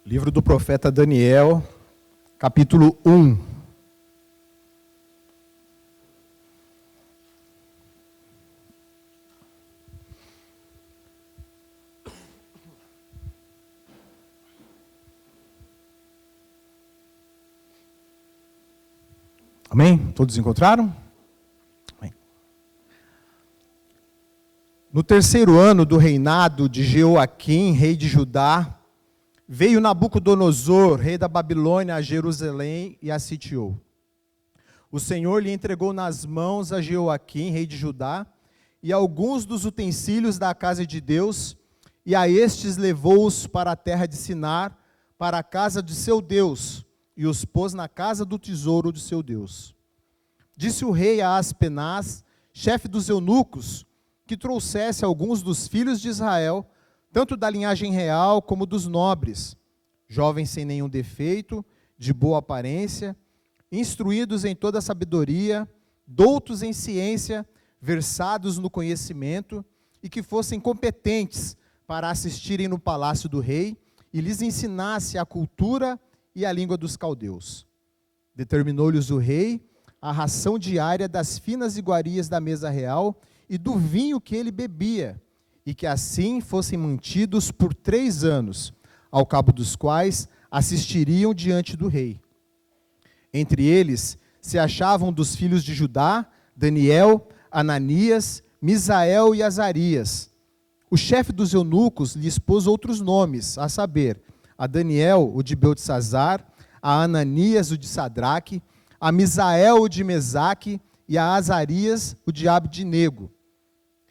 Livro do profeta Daniel, capítulo 1. Amém? Todos encontraram? Amém. No terceiro ano do reinado de Jeoaquim, rei de Judá, veio Nabucodonosor, rei da Babilônia, a Jerusalém e a sitiou. O Senhor lhe entregou nas mãos a Jeoaquim, rei de Judá, e alguns dos utensílios da casa de Deus, e a estes levou-os para a terra de Sinar, para a casa de seu Deus, e os pôs na casa do tesouro de seu Deus. Disse o rei a Aspenaz, chefe dos eunucos, que trouxesse alguns dos filhos de Israel, tanto da linhagem real como dos nobres, jovens sem nenhum defeito, de boa aparência, instruídos em toda a sabedoria, doutos em ciência, versados no conhecimento, e que fossem competentes para assistirem no palácio do rei, e lhes ensinasse a cultura e a língua dos caldeus. Determinou-lhes o rei a ração diária das finas iguarias da mesa real e do vinho que ele bebia, e que assim fossem mantidos por 3 anos, ao cabo dos quais assistiriam diante do rei. Entre eles se achavam dos filhos de Judá, Daniel, Ananias, Misael e Azarias. O chefe dos eunucos lhes pôs outros nomes, a saber, a Daniel, o de Beltesazar, a Ananias, o de Sadraque, a Misael, o de Mesaque, e a Azarias, o de Abdenego.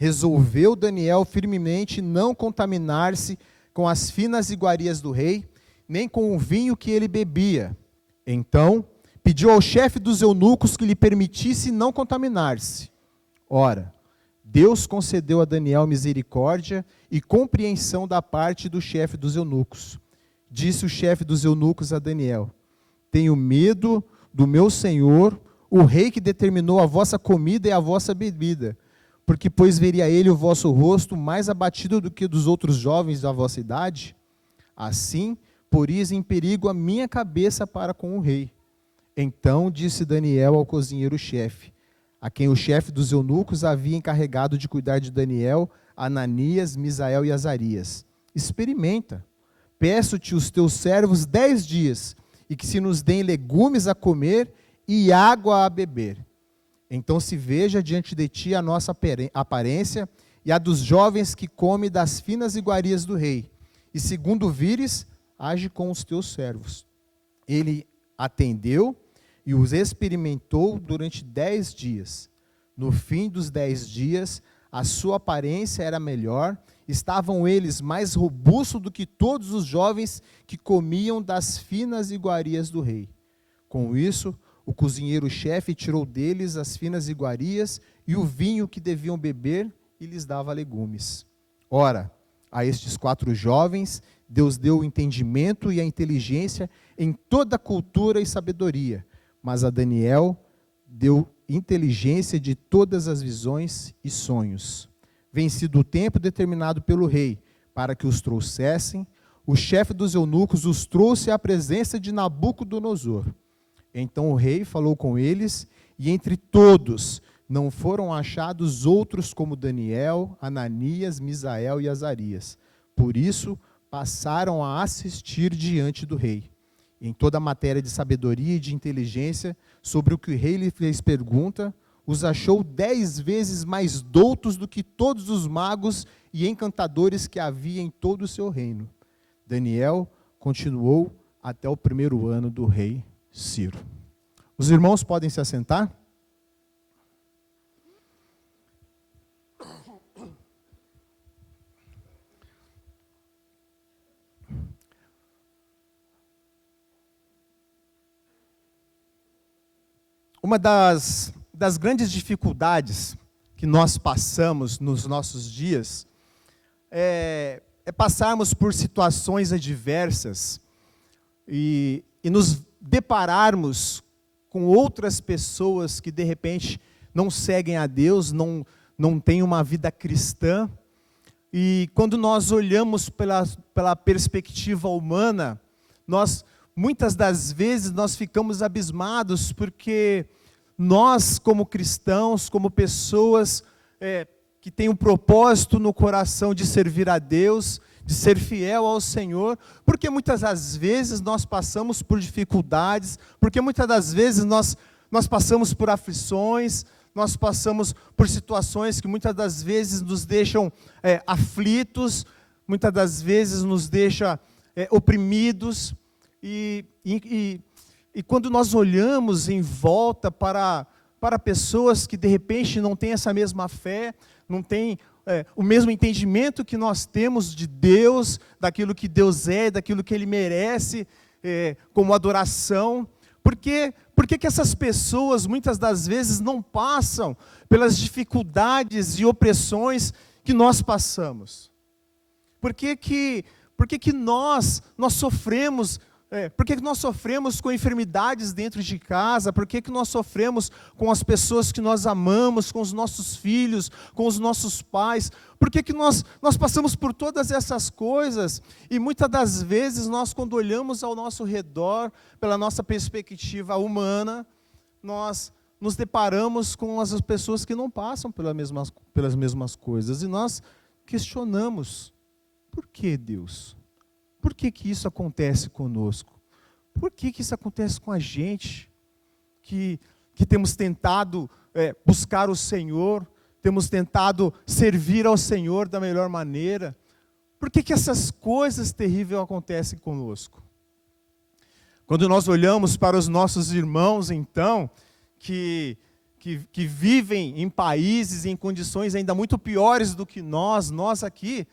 Resolveu Daniel firmemente não contaminar-se com as finas iguarias do rei, nem com o vinho que ele bebia. Então, pediu ao chefe dos eunucos que lhe permitisse não contaminar-se. Ora, Deus concedeu a Daniel misericórdia e compreensão da parte do chefe dos eunucos. Disse o chefe dos eunucos a Daniel: tenho medo do meu senhor, o rei que determinou a vossa comida e a vossa bebida, porque pois veria ele o vosso rosto mais abatido do que dos outros jovens da vossa idade? Assim, poris em perigo a minha cabeça para com o rei. Então disse Daniel ao cozinheiro-chefe, a quem o chefe dos eunucos havia encarregado de cuidar de Daniel, Ananias, Misael e Azarias: experimenta, peço-te os teus servos 10 dias, e que se nos deem legumes a comer e água a beber. Então se veja diante de ti a nossa aparência e a dos jovens que comem das finas iguarias do rei. E segundo vires, age com os teus servos. Ele atendeu e os experimentou durante 10 dias. No fim dos 10 dias, a sua aparência era melhor, estavam eles mais robustos do que todos os jovens que comiam das finas iguarias do rei. Com isso, o cozinheiro-chefe tirou deles as finas iguarias e o vinho que deviam beber e lhes dava legumes. Ora, a estes 4 jovens, Deus deu o entendimento e a inteligência em toda a cultura e sabedoria, mas a Daniel deu inteligência de todas as visões e sonhos. Vencido o tempo determinado pelo rei para que os trouxessem, o chefe dos eunucos os trouxe à presença de Nabucodonosor. Então o rei falou com eles, e entre todos não foram achados outros como Daniel, Ananias, Misael e Azarias. Por isso passaram a assistir diante do rei. Em toda a matéria de sabedoria e de inteligência, sobre o que o rei lhe fez pergunta, os achou 10 vezes mais doutos do que todos os magos e encantadores que havia em todo o seu reino. Daniel continuou até o 1º ano do rei Ciro. Os irmãos podem se assentar? Uma das grandes dificuldades que nós passamos nos nossos dias é passarmos por situações adversas e nos depararmos com outras pessoas que de repente não seguem a Deus, não têm uma vida cristã. E quando nós olhamos pela perspectiva humana, muitas das vezes nós ficamos abismados porque nós, como cristãos, como pessoas que têm um propósito no coração de servir a Deus, de ser fiel ao Senhor, porque muitas das vezes nós passamos por dificuldades, porque muitas das vezes nós passamos por aflições, nós passamos por situações que muitas das vezes nos deixam aflitos, muitas das vezes nos deixam oprimidos, e quando nós olhamos em volta para pessoas que de repente não têm essa mesma fé, não têm o mesmo entendimento que nós temos de Deus, daquilo que Deus é, daquilo que Ele merece como adoração, por que essas pessoas muitas das vezes não passam pelas dificuldades e opressões que nós passamos? Por que nós sofremos? Por que nós sofremos com enfermidades dentro de casa? Por que nós sofremos com as pessoas que nós amamos, com os nossos filhos, com os nossos pais? Por que nós passamos por todas essas coisas? E muitas das vezes nós, quando olhamos ao nosso redor, pela nossa perspectiva humana, nós nos deparamos com as pessoas que não passam pelas mesmas coisas. E nós questionamos: por que, Deus? Por que isso acontece conosco? Por que isso acontece com a gente? Que temos tentado buscar o Senhor, temos tentado servir ao Senhor da melhor maneira. Por que essas coisas terríveis acontecem conosco? Quando nós olhamos para os nossos irmãos, então, que vivem em países, em condições ainda muito piores do que nós aqui,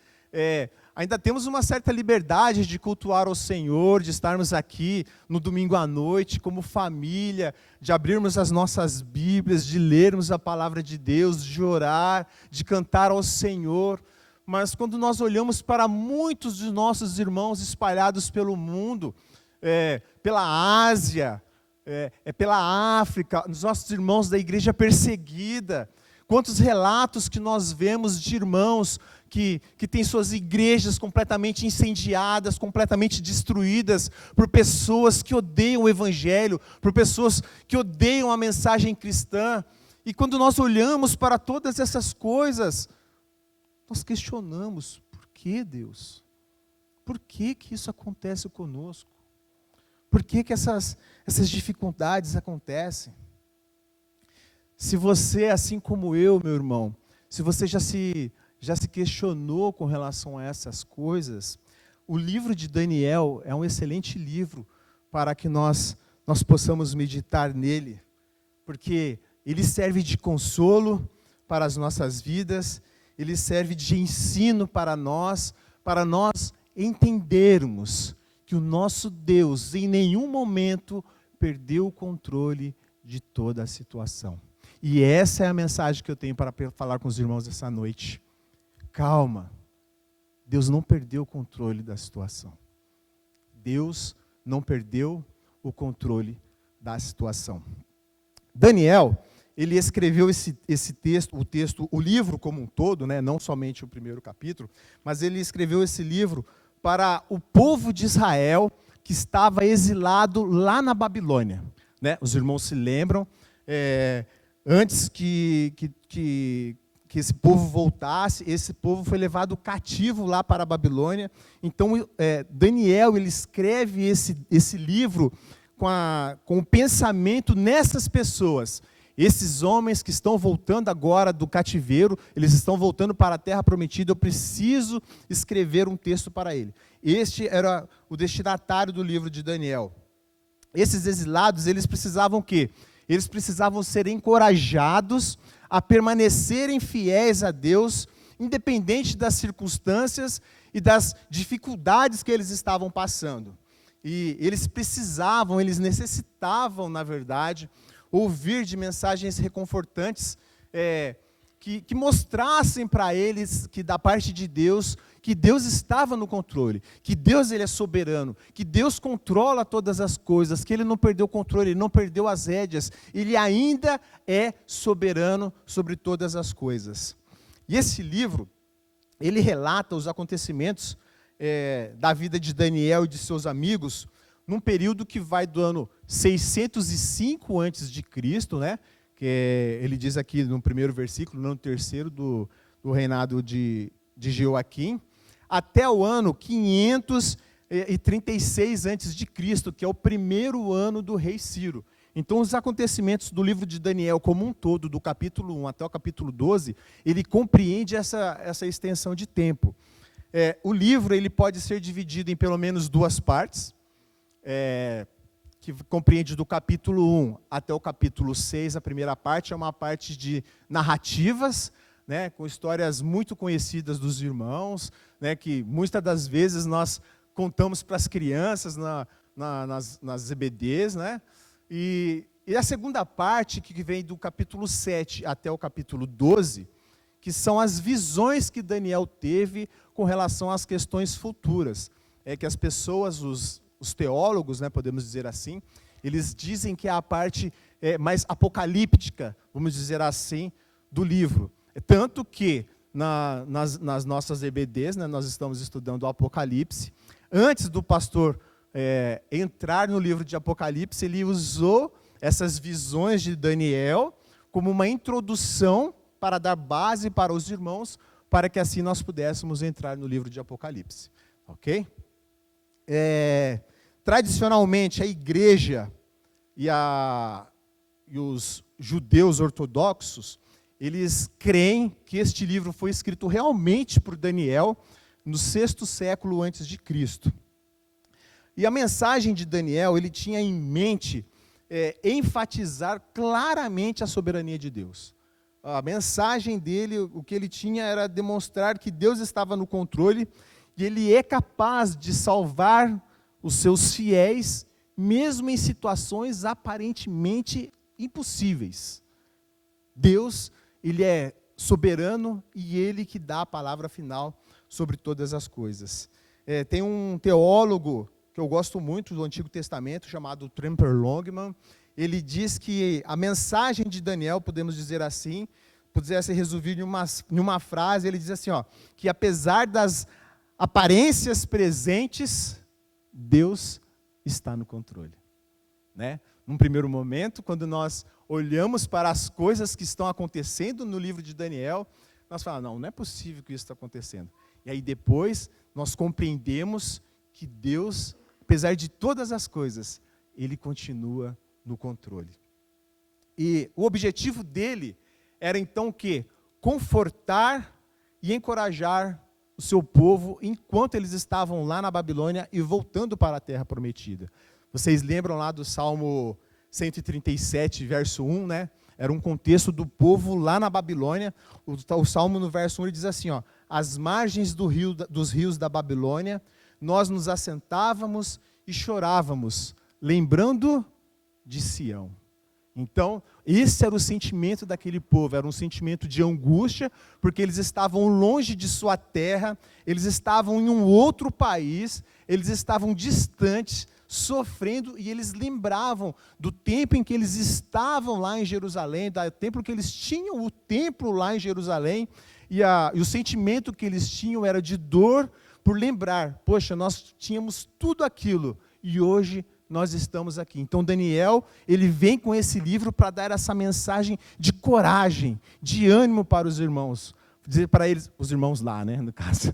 ainda temos uma certa liberdade de cultuar o Senhor, de estarmos aqui no domingo à noite como família, de abrirmos as nossas Bíblias, de lermos a palavra de Deus, de orar, de cantar ao Senhor. Mas quando nós olhamos para muitos de nossos irmãos espalhados pelo mundo, pela Ásia, pela África, os nossos irmãos da igreja perseguida, quantos relatos que nós vemos de irmãos que têm suas igrejas completamente incendiadas, completamente destruídas por pessoas que odeiam o Evangelho, por pessoas que odeiam a mensagem cristã. E quando nós olhamos para todas essas coisas, nós questionamos: por que, Deus? Por que isso acontece conosco? Por que essas dificuldades acontecem? Se você, assim como eu, meu irmão, se você já se questionou com relação a essas coisas, o livro de Daniel é um excelente livro para que nós possamos meditar nele, porque ele serve de consolo para as nossas vidas, ele serve de ensino para nós entendermos que o nosso Deus em nenhum momento perdeu o controle de toda a situação. E essa é a mensagem que eu tenho para falar com os irmãos essa noite. Calma, Deus não perdeu o controle da situação. Deus não perdeu o controle da situação. Daniel, ele escreveu esse texto, o livro como um todo, né, não somente o primeiro capítulo, mas ele escreveu esse livro para o povo de Israel que estava exilado lá na Babilônia. Né? Os irmãos se lembram, antes que esse povo voltasse, esse povo foi levado cativo lá para a Babilônia. Então, Daniel, ele escreve esse livro com o pensamento nessas pessoas. Esses homens que estão voltando agora do cativeiro, eles estão voltando para a terra prometida, eu preciso escrever um texto para ele. Este era o destinatário do livro de Daniel. Esses exilados, eles precisavam o quê? Eles precisavam ser encorajados a permanecerem fiéis a Deus, independente das circunstâncias e das dificuldades que eles estavam passando. E eles necessitavam, na verdade, ouvir de mensagens reconfortantes, que mostrassem para eles que da parte de Deus, que Deus estava no controle, que Deus ele é soberano, que Deus controla todas as coisas, que Ele não perdeu o controle, Ele não perdeu as rédeas, Ele ainda é soberano sobre todas as coisas. E esse livro, ele relata os acontecimentos da vida de Daniel e de seus amigos, num período que vai do ano 605 a.C., né? Que ele diz aqui no primeiro versículo, no ano terceiro do reinado de Jeoaquim, até o ano 536 a.C., que é o primeiro ano do rei Ciro. Então, os acontecimentos do livro de Daniel como um todo, do capítulo 1 até o capítulo 12, ele compreende essa extensão de tempo. O livro ele pode ser dividido em pelo menos duas partes, que compreende do capítulo 1 até o capítulo 6. A primeira parte é uma parte de narrativas, né, com histórias muito conhecidas dos irmãos, né, que muitas das vezes nós contamos para as crianças nas EBDs, né? E a segunda parte, que vem do capítulo 7 até o capítulo 12, que são as visões que Daniel teve com relação às questões futuras. É que as pessoas, os teólogos, né, podemos dizer assim, eles dizem que é a parte mais apocalíptica, vamos dizer assim, do livro. Tanto que nas nossas EBDs, né, nós estamos estudando o Apocalipse. Antes do pastor entrar no livro de Apocalipse, ele usou essas visões de Daniel como uma introdução para dar base para os irmãos, para que assim nós pudéssemos entrar no livro de Apocalipse. Ok? Tradicionalmente, a igreja e os judeus ortodoxos, eles creem que este livro foi escrito realmente por Daniel no 6º século antes de Cristo. E a mensagem de Daniel, ele tinha em mente enfatizar claramente a soberania de Deus. A mensagem dele, o que ele tinha era demonstrar que Deus estava no controle e ele é capaz de salvar os seus fiéis, mesmo em situações aparentemente impossíveis. Deus, ele é soberano e ele que dá a palavra final sobre todas as coisas. Tem um teólogo que eu gosto muito do Antigo Testamento, chamado Tremper Longman. Ele diz que a mensagem de Daniel, podemos dizer assim, pudesse resumir em uma frase, ele diz assim, que apesar das aparências presentes, Deus está no controle. Né? Num primeiro momento, quando nós olhamos para as coisas que estão acontecendo no livro de Daniel, nós falamos, não é possível que isso está acontecendo. E aí depois nós compreendemos que Deus, apesar de todas as coisas, Ele continua no controle. E o objetivo dele era então o quê? Confortar e encorajar o seu povo enquanto eles estavam lá na Babilônia e voltando para a terra prometida. Vocês lembram lá do Salmo 137, verso 1, né? Era um contexto do povo lá na Babilônia. O Salmo no verso 1 ele diz assim, às margens dos rios da Babilônia, nós nos assentávamos e chorávamos, lembrando de Sião. Então, esse era o sentimento daquele povo, era um sentimento de angústia, porque eles estavam longe de sua terra, eles estavam em um outro país, eles estavam distantes, sofrendo, e eles lembravam do tempo em que eles estavam lá em Jerusalém, do tempo que eles tinham o templo lá em Jerusalém, e o sentimento que eles tinham era de dor por lembrar, poxa, nós tínhamos tudo aquilo, e hoje nós estamos aqui. Então Daniel, ele vem com esse livro para dar essa mensagem de coragem, de ânimo para os irmãos. Dizer para eles, os irmãos lá, né, no caso,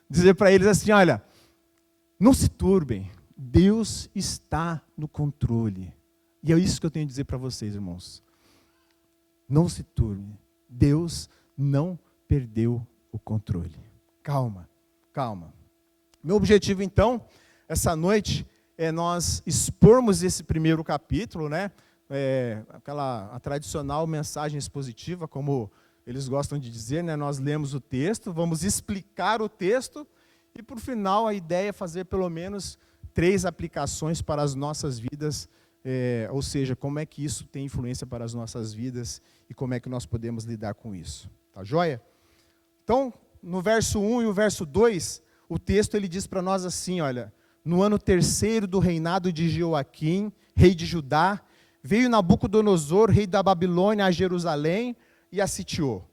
dizer para eles assim, olha, não se turbem, Deus está no controle. E é isso que eu tenho a dizer para vocês, irmãos. Não se turbem, Deus não perdeu o controle. Calma, calma. Meu objetivo, então, essa noite, é nós expormos esse primeiro capítulo, né? A tradicional mensagem expositiva, como eles gostam de dizer, né? Nós lemos o texto, vamos explicar o texto, e por final a ideia é fazer pelo menos 3 aplicações para as nossas vidas, ou seja, como é que isso tem influência para as nossas vidas e como é que nós podemos lidar com isso. Tá joia? Então, no verso 1 e o verso 2, o texto ele diz para nós assim, olha, no ano 3º do reinado de Jeoaquim, rei de Judá, veio Nabucodonosor, rei da Babilônia, a Jerusalém e a sitiou.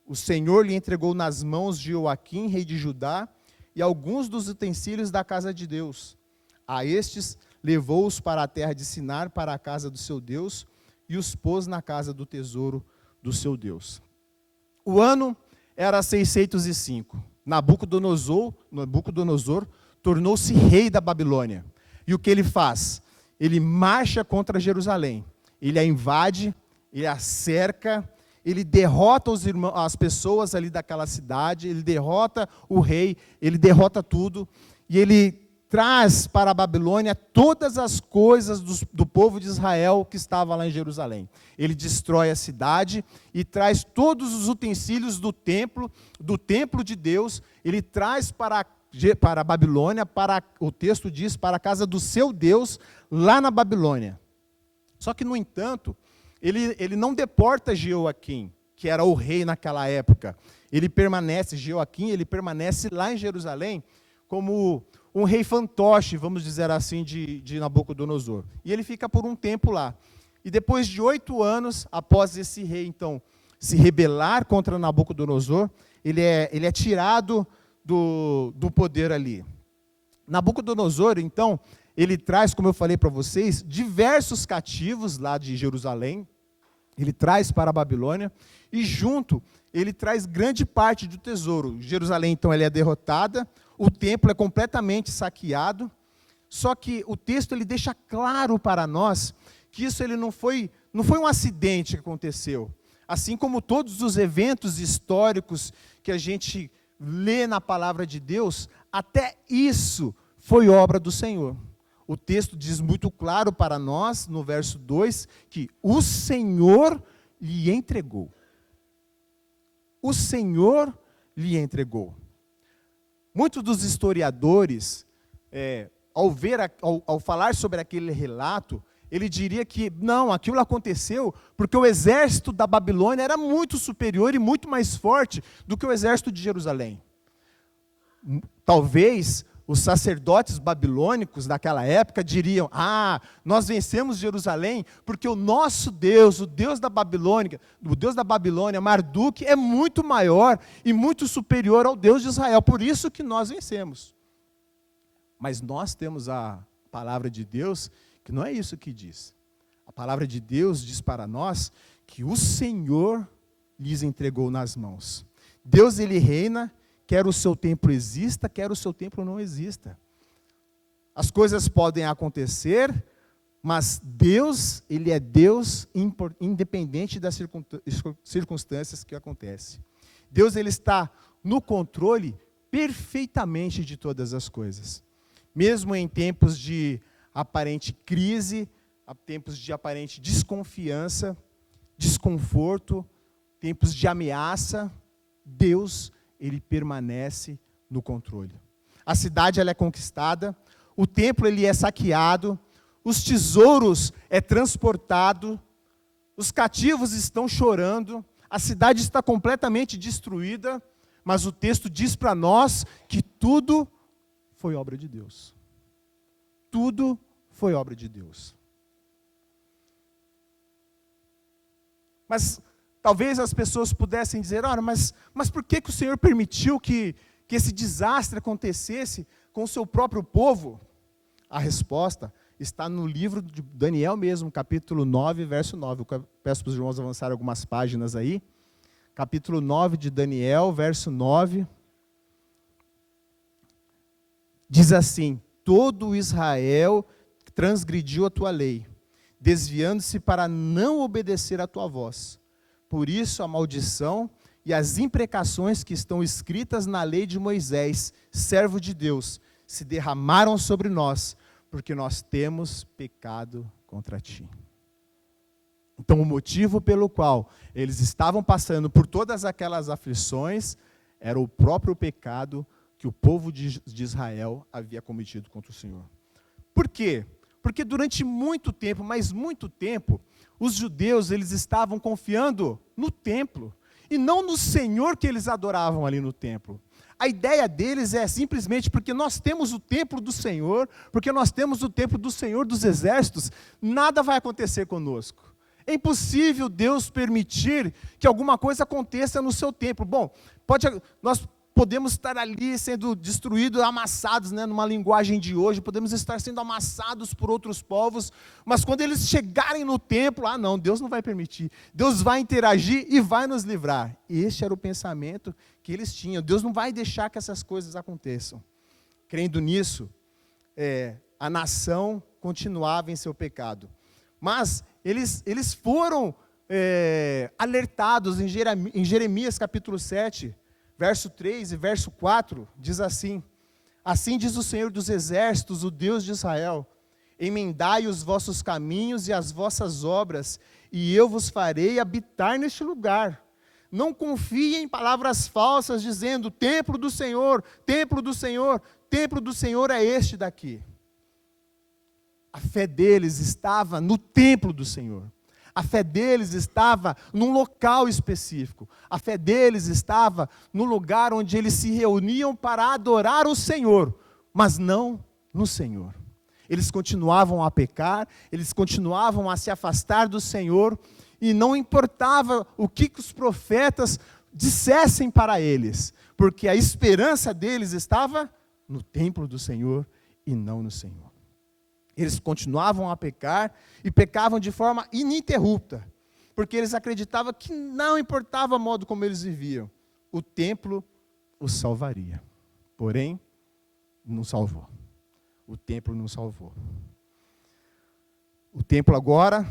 O Senhor lhe entregou nas mãos de Jeoaquim, rei de Judá, e alguns dos utensílios da casa de Deus. A estes levou-os para a terra de Sinar, para a casa do seu Deus, e os pôs na casa do tesouro do seu Deus. O ano era 605. Nabucodonosor tornou-se rei da Babilônia. E o que ele faz? Ele marcha contra Jerusalém. Ele a invade, ele a cerca, ele derrota as pessoas ali daquela cidade, ele derrota o rei, ele derrota tudo, e ele traz para a Babilônia todas as coisas do povo de Israel que estava lá em Jerusalém. Ele destrói a cidade e traz todos os utensílios do templo de Deus, ele traz para a Babilônia, o texto diz, para a casa do seu Deus, lá na Babilônia. Só que, no entanto, ele não deporta Jeoaquim, que era o rei naquela época. Jeoaquim, ele permanece lá em Jerusalém como um rei fantoche, vamos dizer assim, de Nabucodonosor. E ele fica por um tempo lá. E depois de 8 anos, após esse rei, então, se rebelar contra Nabucodonosor, ele é tirado do poder ali. Nabucodonosor, então, ele traz, como eu falei para vocês, diversos cativos lá de Jerusalém, ele traz para a Babilônia, e junto, ele traz grande parte do tesouro. Jerusalém, então, ela é derrotada, o templo é completamente saqueado, só que o texto ele deixa claro para nós que isso não foi um acidente que aconteceu. Assim como todos os eventos históricos que a gente lê na palavra de Deus, até isso foi obra do Senhor. O texto diz muito claro para nós, no verso 2, que o Senhor lhe entregou. O Senhor lhe entregou. Muitos dos historiadores, ao falar sobre aquele relato, ele diria que, não, aquilo aconteceu porque o exército da Babilônia era muito superior e muito mais forte do que o exército de Jerusalém. Talvez os sacerdotes babilônicos daquela época diriam, nós vencemos Jerusalém porque o nosso Deus, o Deus da Babilônia, Marduk, é muito maior e muito superior ao Deus de Israel, por isso que nós vencemos. Mas nós temos a palavra de Deus, que não é isso que diz. A palavra de Deus diz para nós que o Senhor lhes entregou nas mãos. Deus, ele reina, quer o seu templo exista, quer o seu templo não exista. As coisas podem acontecer, mas Deus, ele é Deus independente das circunstâncias que acontecem. Deus, ele está no controle perfeitamente de todas as coisas. Mesmo em tempos de aparente crise, tempos de aparente desconfiança, desconforto, tempos de ameaça, Deus, ele permanece no controle. A cidade, ela é conquistada, o templo, ele é saqueado, os tesouros é transportado, os cativos estão chorando, a cidade está completamente destruída, mas o texto diz para nós que tudo foi obra de Deus. Tudo foi obra de Deus. Mas talvez as pessoas pudessem dizer, mas por que o Senhor permitiu que esse desastre acontecesse com o seu próprio povo? A resposta está no livro de Daniel mesmo, capítulo 9, verso 9. Eu peço para os irmãos avançarem algumas páginas aí. Capítulo 9 de Daniel, verso 9. Diz assim: todo Israel transgrediu a tua lei, desviando-se para não obedecer à tua voz. Por isso a maldição e as imprecações que estão escritas na lei de Moisés, servo de Deus, se derramaram sobre nós, porque nós temos pecado contra ti. Então o motivo pelo qual eles estavam passando por todas aquelas aflições era o próprio pecado que o povo de Israel havia cometido contra o Senhor. Por quê? Porque durante muito tempo, mas muito tempo, os judeus, eles estavam confiando no templo, e não no Senhor que eles adoravam ali no templo. A ideia deles é simplesmente porque nós temos o templo do Senhor, porque nós temos o templo do Senhor dos exércitos, nada vai acontecer conosco. É impossível Deus permitir que alguma coisa aconteça no seu templo. Bom, podemos estar ali sendo destruídos, amassados, né, numa linguagem de hoje, podemos estar sendo amassados por outros povos, mas quando eles chegarem no templo, não, Deus não vai permitir, Deus vai interagir e vai nos livrar. E este era o pensamento que eles tinham, Deus não vai deixar que essas coisas aconteçam. Crendo nisso, a nação continuava em seu pecado, mas eles foram alertados em Jeremias capítulo 7, verso 3 e verso 4, diz assim: assim diz o Senhor dos exércitos, o Deus de Israel, emendai os vossos caminhos e as vossas obras, e eu vos farei habitar neste lugar. Não confiem em palavras falsas, dizendo, templo do Senhor, templo do Senhor, templo do Senhor é este daqui. A fé deles estava no templo do Senhor. A fé deles estava num local específico. A fé deles estava no lugar onde eles se reuniam para adorar o Senhor, mas não no Senhor. Eles continuavam a pecar, eles continuavam a se afastar do Senhor, e não importava o que os profetas dissessem para eles, porque a esperança deles estava no templo do Senhor e não no Senhor. Eles continuavam a pecar e pecavam de forma ininterrupta, porque eles acreditavam que não importava o modo como eles viviam, o templo os salvaria. Porém, não salvou. O templo não salvou. O templo agora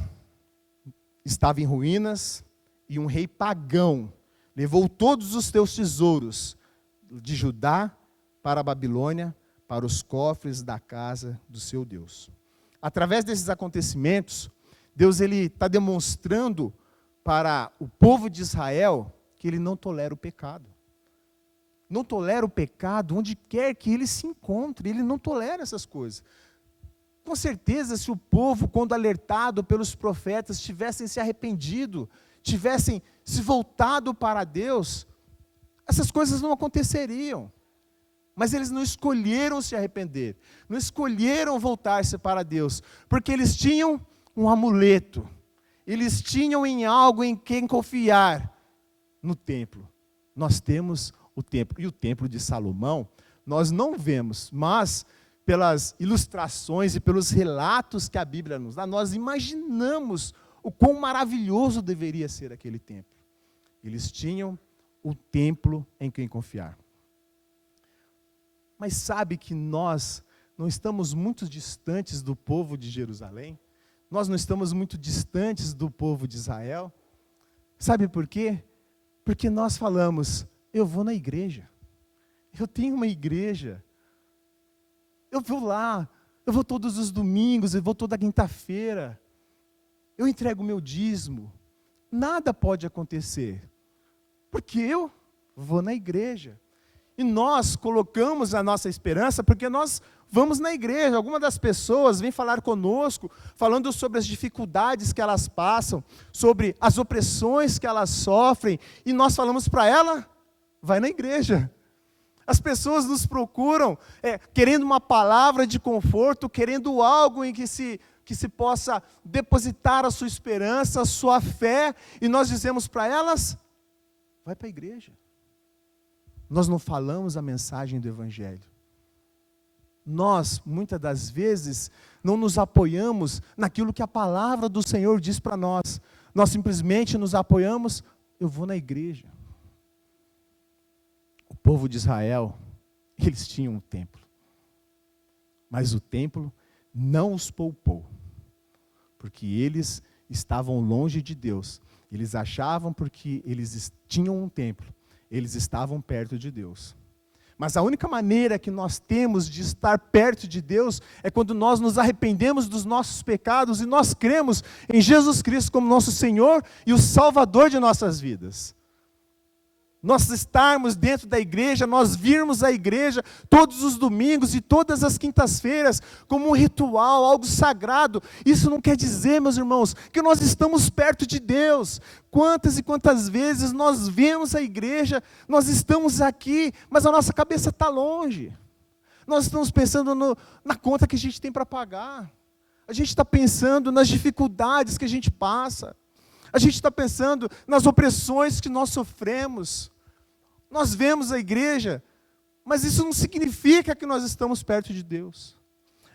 estava em ruínas e um rei pagão levou todos os teus tesouros de Judá para a Babilônia, para os cofres da casa do seu Deus. Através desses acontecimentos, Deus está demonstrando para o povo de Israel que Ele não tolera o pecado. Não tolera o pecado onde quer que ele se encontre, Ele não tolera essas coisas. Com certeza, se o povo, quando alertado pelos profetas, tivessem se arrependido, tivessem se voltado para Deus, essas coisas não aconteceriam. Mas eles não escolheram se arrepender, não escolheram voltar-se para Deus, porque eles tinham um amuleto, eles tinham em algo em quem confiar, no templo. Nós temos o templo, e o templo de Salomão, nós não vemos, mas pelas ilustrações e pelos relatos que a Bíblia nos dá, nós imaginamos o quão maravilhoso deveria ser aquele templo. Eles tinham o templo em quem confiar. Mas sabe que nós não estamos muito distantes do povo de Jerusalém? Nós não estamos muito distantes do povo de Israel? Sabe por quê? Porque nós falamos, eu vou na igreja, eu tenho uma igreja, eu vou lá, eu vou todos os domingos, eu vou toda quinta-feira, eu entrego o meu dízimo, nada pode acontecer, porque eu vou na igreja. E nós colocamos a nossa esperança porque nós vamos na igreja. Algumas das pessoas vêm falar conosco, falando sobre as dificuldades que elas passam, sobre as opressões que elas sofrem, e nós falamos para ela, vai na igreja. As pessoas nos procuram querendo uma palavra de conforto, querendo algo em que se possa depositar a sua esperança, a sua fé, e nós dizemos para elas, vai para a igreja. Nós não falamos a mensagem do Evangelho. Nós, muitas das vezes, não nos apoiamos naquilo que a palavra do Senhor diz para nós. Nós simplesmente nos apoiamos, eu vou na igreja. O povo de Israel, eles tinham um templo. Mas o templo não os poupou. Porque eles estavam longe de Deus. Eles achavam porque eles tinham um templo, eles estavam perto de Deus. Mas a única maneira que nós temos de estar perto de Deus é quando nós nos arrependemos dos nossos pecados e nós cremos em Jesus Cristo como nosso Senhor e o Salvador de nossas vidas. Nós estarmos dentro da igreja, nós virmos à igreja todos os domingos e todas as quintas-feiras como um ritual, algo sagrado. Isso não quer dizer, meus irmãos, que nós estamos perto de Deus. Quantas e quantas vezes nós vemos a igreja, nós estamos aqui, mas a nossa cabeça está longe. Nós estamos pensando na conta que a gente tem para pagar. A gente está pensando nas dificuldades que a gente passa. A gente está pensando nas opressões que nós sofremos. Nós vemos a igreja, mas isso não significa que nós estamos perto de Deus.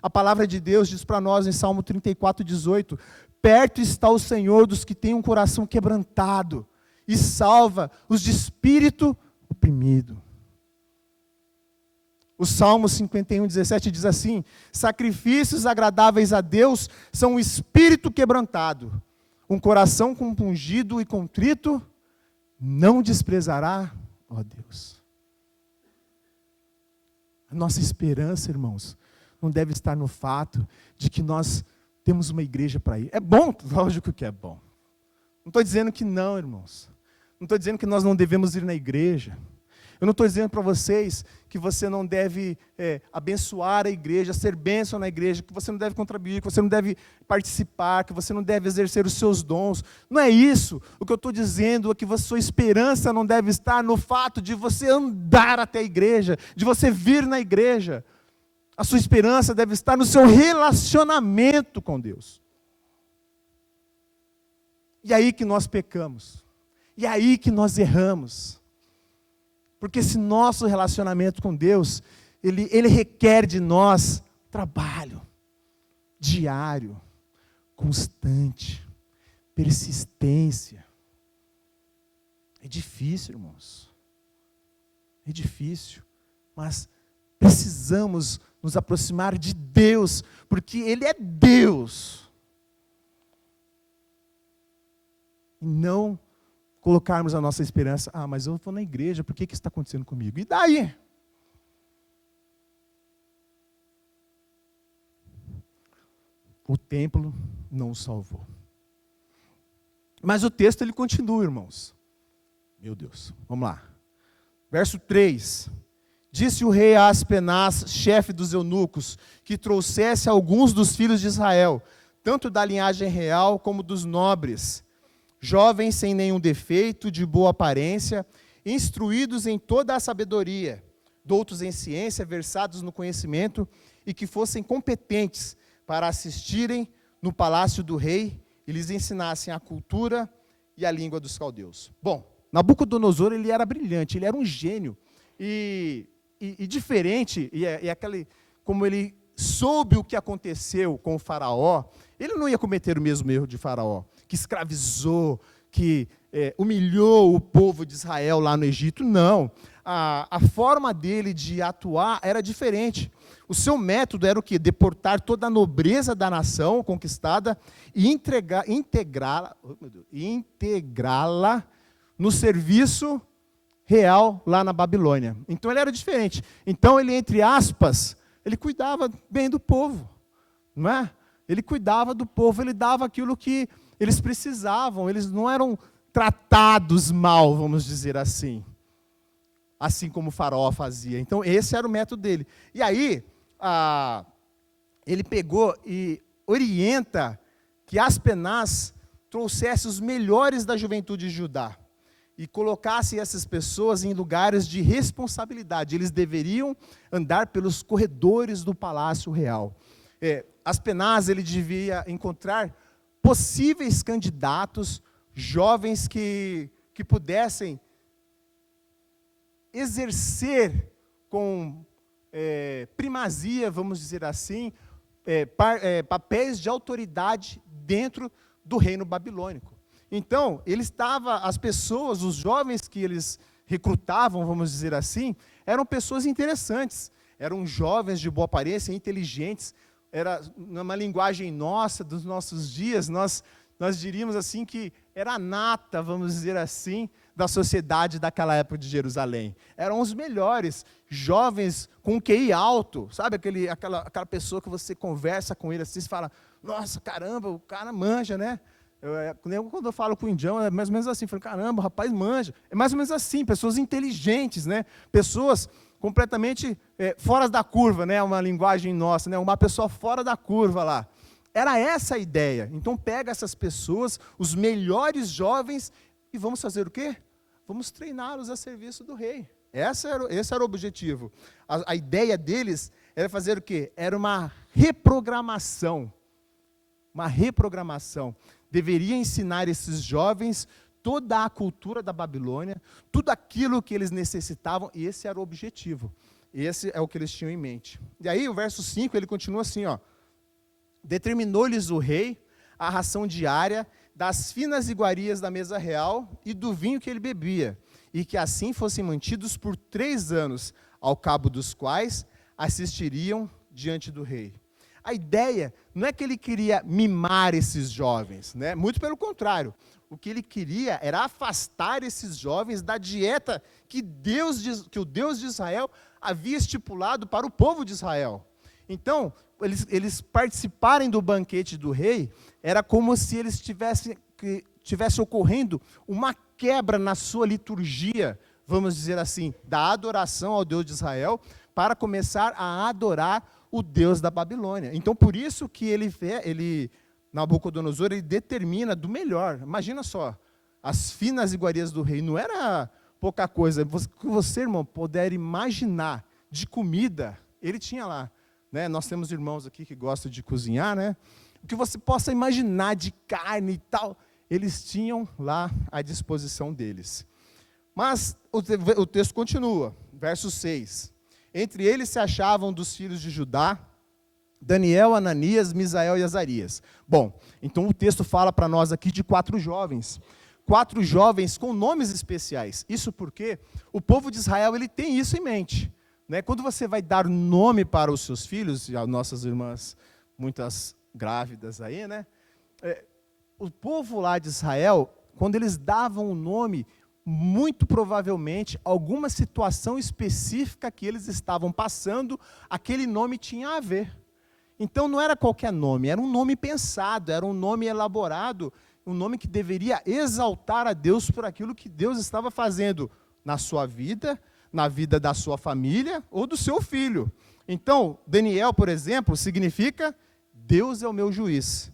A palavra de Deus diz para nós em Salmo 34:18, perto está o Senhor dos que têm um coração quebrantado e salva os de espírito oprimido. O Salmo 51:17 diz assim, sacrifícios agradáveis a Deus são um espírito quebrantado, um coração compungido e contrito, não desprezará, ó Deus. A nossa esperança, irmãos, não deve estar no fato de que nós temos uma igreja para ir. É bom, lógico que é bom. Não estou dizendo que não, irmãos. Não estou dizendo que nós não devemos ir na igreja. Eu não estou dizendo para vocês que você não deve abençoar a igreja, ser bênção na igreja, que você não deve contribuir, que você não deve participar, que você não deve exercer os seus dons. Não é isso. O que eu estou dizendo é que a sua esperança não deve estar no fato de você andar até a igreja, de você vir na igreja. A sua esperança deve estar no seu relacionamento com Deus. E é aí que nós pecamos. E é aí que nós erramos. Porque esse nosso relacionamento com Deus, ele requer de nós trabalho diário, constante, persistência. É difícil, irmãos. É difícil, mas precisamos nos aproximar de Deus, porque Ele é Deus. E não colocarmos a nossa esperança, mas eu vou na igreja, por que isso está acontecendo comigo? E daí? O templo não o salvou. Mas o texto ele continua, irmãos. Meu Deus, vamos lá. Verso 3. Disse o rei a Aspenaz, chefe dos eunucos, que trouxesse alguns dos filhos de Israel, tanto da linhagem real como dos nobres, jovens sem nenhum defeito, de boa aparência, instruídos em toda a sabedoria, doutos em ciência, versados no conhecimento, e que fossem competentes para assistirem no palácio do rei e lhes ensinassem a cultura e a língua dos caldeus. Bom, Nabucodonosor ele era brilhante, ele era um gênio, e diferente, como ele soube o que aconteceu com o faraó, ele não ia cometer o mesmo erro de faraó, que escravizou, que humilhou o povo de Israel lá no Egito. Não, a forma dele de atuar era diferente. O seu método era o quê? Deportar toda a nobreza da nação conquistada e integrá-la no serviço real lá na Babilônia. Então ele era diferente. Então ele, entre aspas, ele cuidava bem do povo, não é? Ele cuidava do povo, ele dava aquilo que eles precisavam, eles não eram tratados mal, vamos dizer assim como o faraó fazia. Então esse era o método dele. E aí, ele pegou e orienta que Aspenaz trouxesse os melhores da juventude de Judá e colocasse essas pessoas em lugares de responsabilidade. Eles deveriam andar pelos corredores do palácio real. Aspenaz, ele devia encontrar possíveis candidatos, jovens que pudessem exercer com primazia, vamos dizer assim, papéis de autoridade dentro do reino babilônico. Então, as pessoas, os jovens que eles recrutavam, vamos dizer assim, eram pessoas interessantes, eram jovens de boa aparência, inteligentes. Era, numa linguagem nossa, dos nossos dias, nós diríamos assim que era a nata, vamos dizer assim, da sociedade daquela época de Jerusalém. Eram os melhores, jovens com QI alto, sabe? Aquela pessoa que você conversa com ele assim, você fala, nossa, caramba, o cara manja, né? Quando eu falo com o indião, é mais ou menos assim, eu falo, caramba, o rapaz manja. É mais ou menos assim, pessoas inteligentes, né? Pessoas completamente fora da curva, né? Uma linguagem nossa, né? Uma pessoa fora da curva lá. Era essa a ideia. Então pega essas pessoas, os melhores jovens, e vamos fazer o quê? Vamos treiná-los a serviço do rei. Esse era o objetivo. A ideia deles era fazer o quê? Era uma reprogramação. Uma reprogramação. Deveria ensinar esses jovens toda a cultura da Babilônia, tudo aquilo que eles necessitavam, e esse era o objetivo. Esse é o que eles tinham em mente. E aí o verso 5, ele continua assim, ó. Determinou-lhes o rei a ração diária das finas iguarias da mesa real e do vinho que ele bebia, e que assim fossem mantidos por 3 anos, ao cabo dos quais assistiriam diante do rei. A ideia não é que ele queria mimar esses jovens, né? Muito pelo contrário. O que ele queria era afastar esses jovens da dieta que o Deus de Israel havia estipulado para o povo de Israel. Então, eles participarem do banquete do rei, era como se eles tivesse ocorrendo uma quebra na sua liturgia, vamos dizer assim, da adoração ao Deus de Israel, para começar a adorar o Deus da Babilônia. Então, por isso que Nabucodonosor, ele determina do melhor. Imagina só, as finas iguarias do rei, não era pouca coisa. Você, irmão, puder imaginar de comida, ele tinha lá. Né? Nós temos irmãos aqui que gostam de cozinhar, né? O que você possa imaginar de carne e tal, eles tinham lá à disposição deles. Mas o texto continua, verso 6. Entre eles se achavam dos filhos de Judá, Daniel, Ananias, Misael e Azarias. Bom, então o texto fala para nós aqui de 4 jovens. 4 jovens com nomes especiais. Isso porque o povo de Israel, ele tem isso em mente. Né? Quando você vai dar nome para os seus filhos, e as nossas irmãs, muitas grávidas aí, né? O povo lá de Israel, quando eles davam o nome, muito provavelmente, alguma situação específica que eles estavam passando, aquele nome tinha a ver. Então não era qualquer nome, era um nome pensado, era um nome elaborado, um nome que deveria exaltar a Deus por aquilo que Deus estava fazendo na sua vida, na vida da sua família ou do seu filho. Então, Daniel, por exemplo, significa Deus é o meu juiz.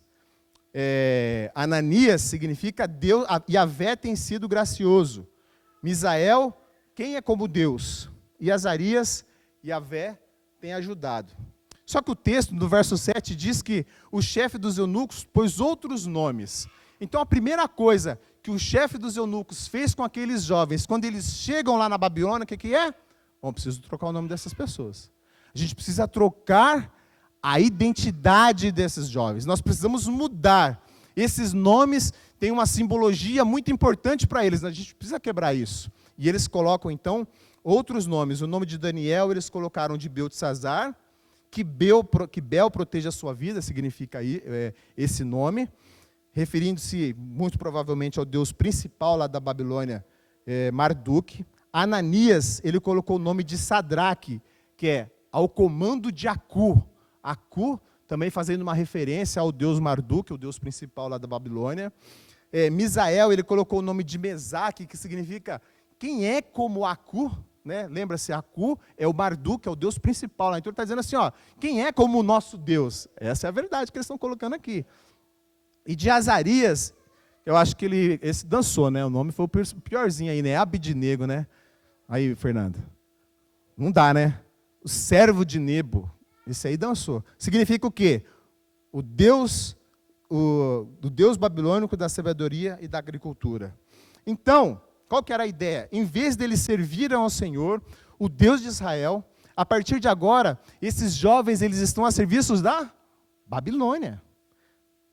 Ananias significa Deus, Yahvé tem sido gracioso. Misael, quem é como Deus? E Azarias, Yahvé tem ajudado. Só que o texto, no verso 7, diz que o chefe dos eunucos pôs outros nomes. Então, a primeira coisa que o chefe dos eunucos fez com aqueles jovens, quando eles chegam lá na Babilônia, o que é? Bom, preciso trocar o nome dessas pessoas. A gente precisa trocar a identidade desses jovens. Nós precisamos mudar. Esses nomes têm uma simbologia muito importante para eles. A gente precisa quebrar isso. E eles colocam, então, outros nomes. O nome de Daniel, eles colocaram de Beltesazar, que Bel proteja a sua vida, significa aí, esse nome, referindo-se muito provavelmente ao Deus principal lá da Babilônia, Marduk. Ananias, ele colocou o nome de Sadraque, que é ao comando de Acu. Acu, também fazendo uma referência ao Deus Marduk, o Deus principal lá da Babilônia. Misael, ele colocou o nome de Mesaque, que significa quem é como Acu, né? Lembra-se, Acu é o Marduk, é o Deus principal lá. Então ele está dizendo assim, ó, quem é como o nosso Deus? Essa é a verdade que eles estão colocando aqui. E de Azarias, eu acho que esse dançou, né? O nome foi o piorzinho aí, né? Abidnego, né? Aí, Fernando. Não dá, né? O servo de Nebo. Esse aí dançou. Significa o quê? O Deus babilônico da sabedoria e da agricultura. Então, qual que era a ideia? Em vez deles servirem ao Senhor, o Deus de Israel, a partir de agora, esses jovens, eles estão a serviços da Babilônia.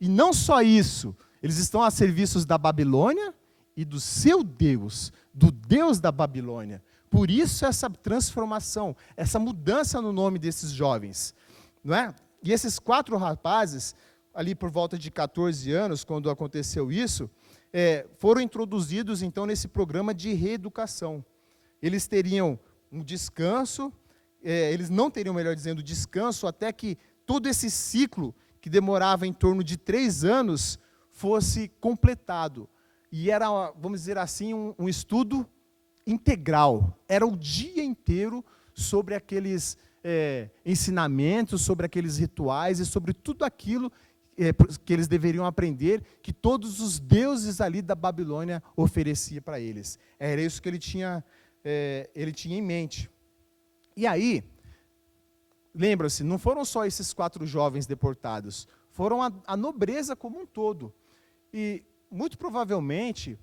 E não só isso, eles estão a serviços da Babilônia e do seu Deus, do Deus da Babilônia. Por isso essa transformação, essa mudança no nome desses jovens. Não é? E esses 4 rapazes, ali por volta de 14 anos, quando aconteceu isso, foram introduzidos então nesse programa de reeducação. Eles teriam um descanso, eles não teriam, melhor dizendo, descanso, até que todo esse ciclo, que demorava em torno de 3 anos, fosse completado. E era, vamos dizer assim, um estudo integral. Era o dia inteiro sobre aqueles ensinamentos, sobre aqueles rituais e sobre tudo aquilo que eles deveriam aprender, que todos os deuses ali da Babilônia ofereciam para eles. Era isso que ele tinha em mente. E aí, lembra-se, não foram só esses 4 jovens deportados, foram a nobreza como um todo. E, muito provavelmente,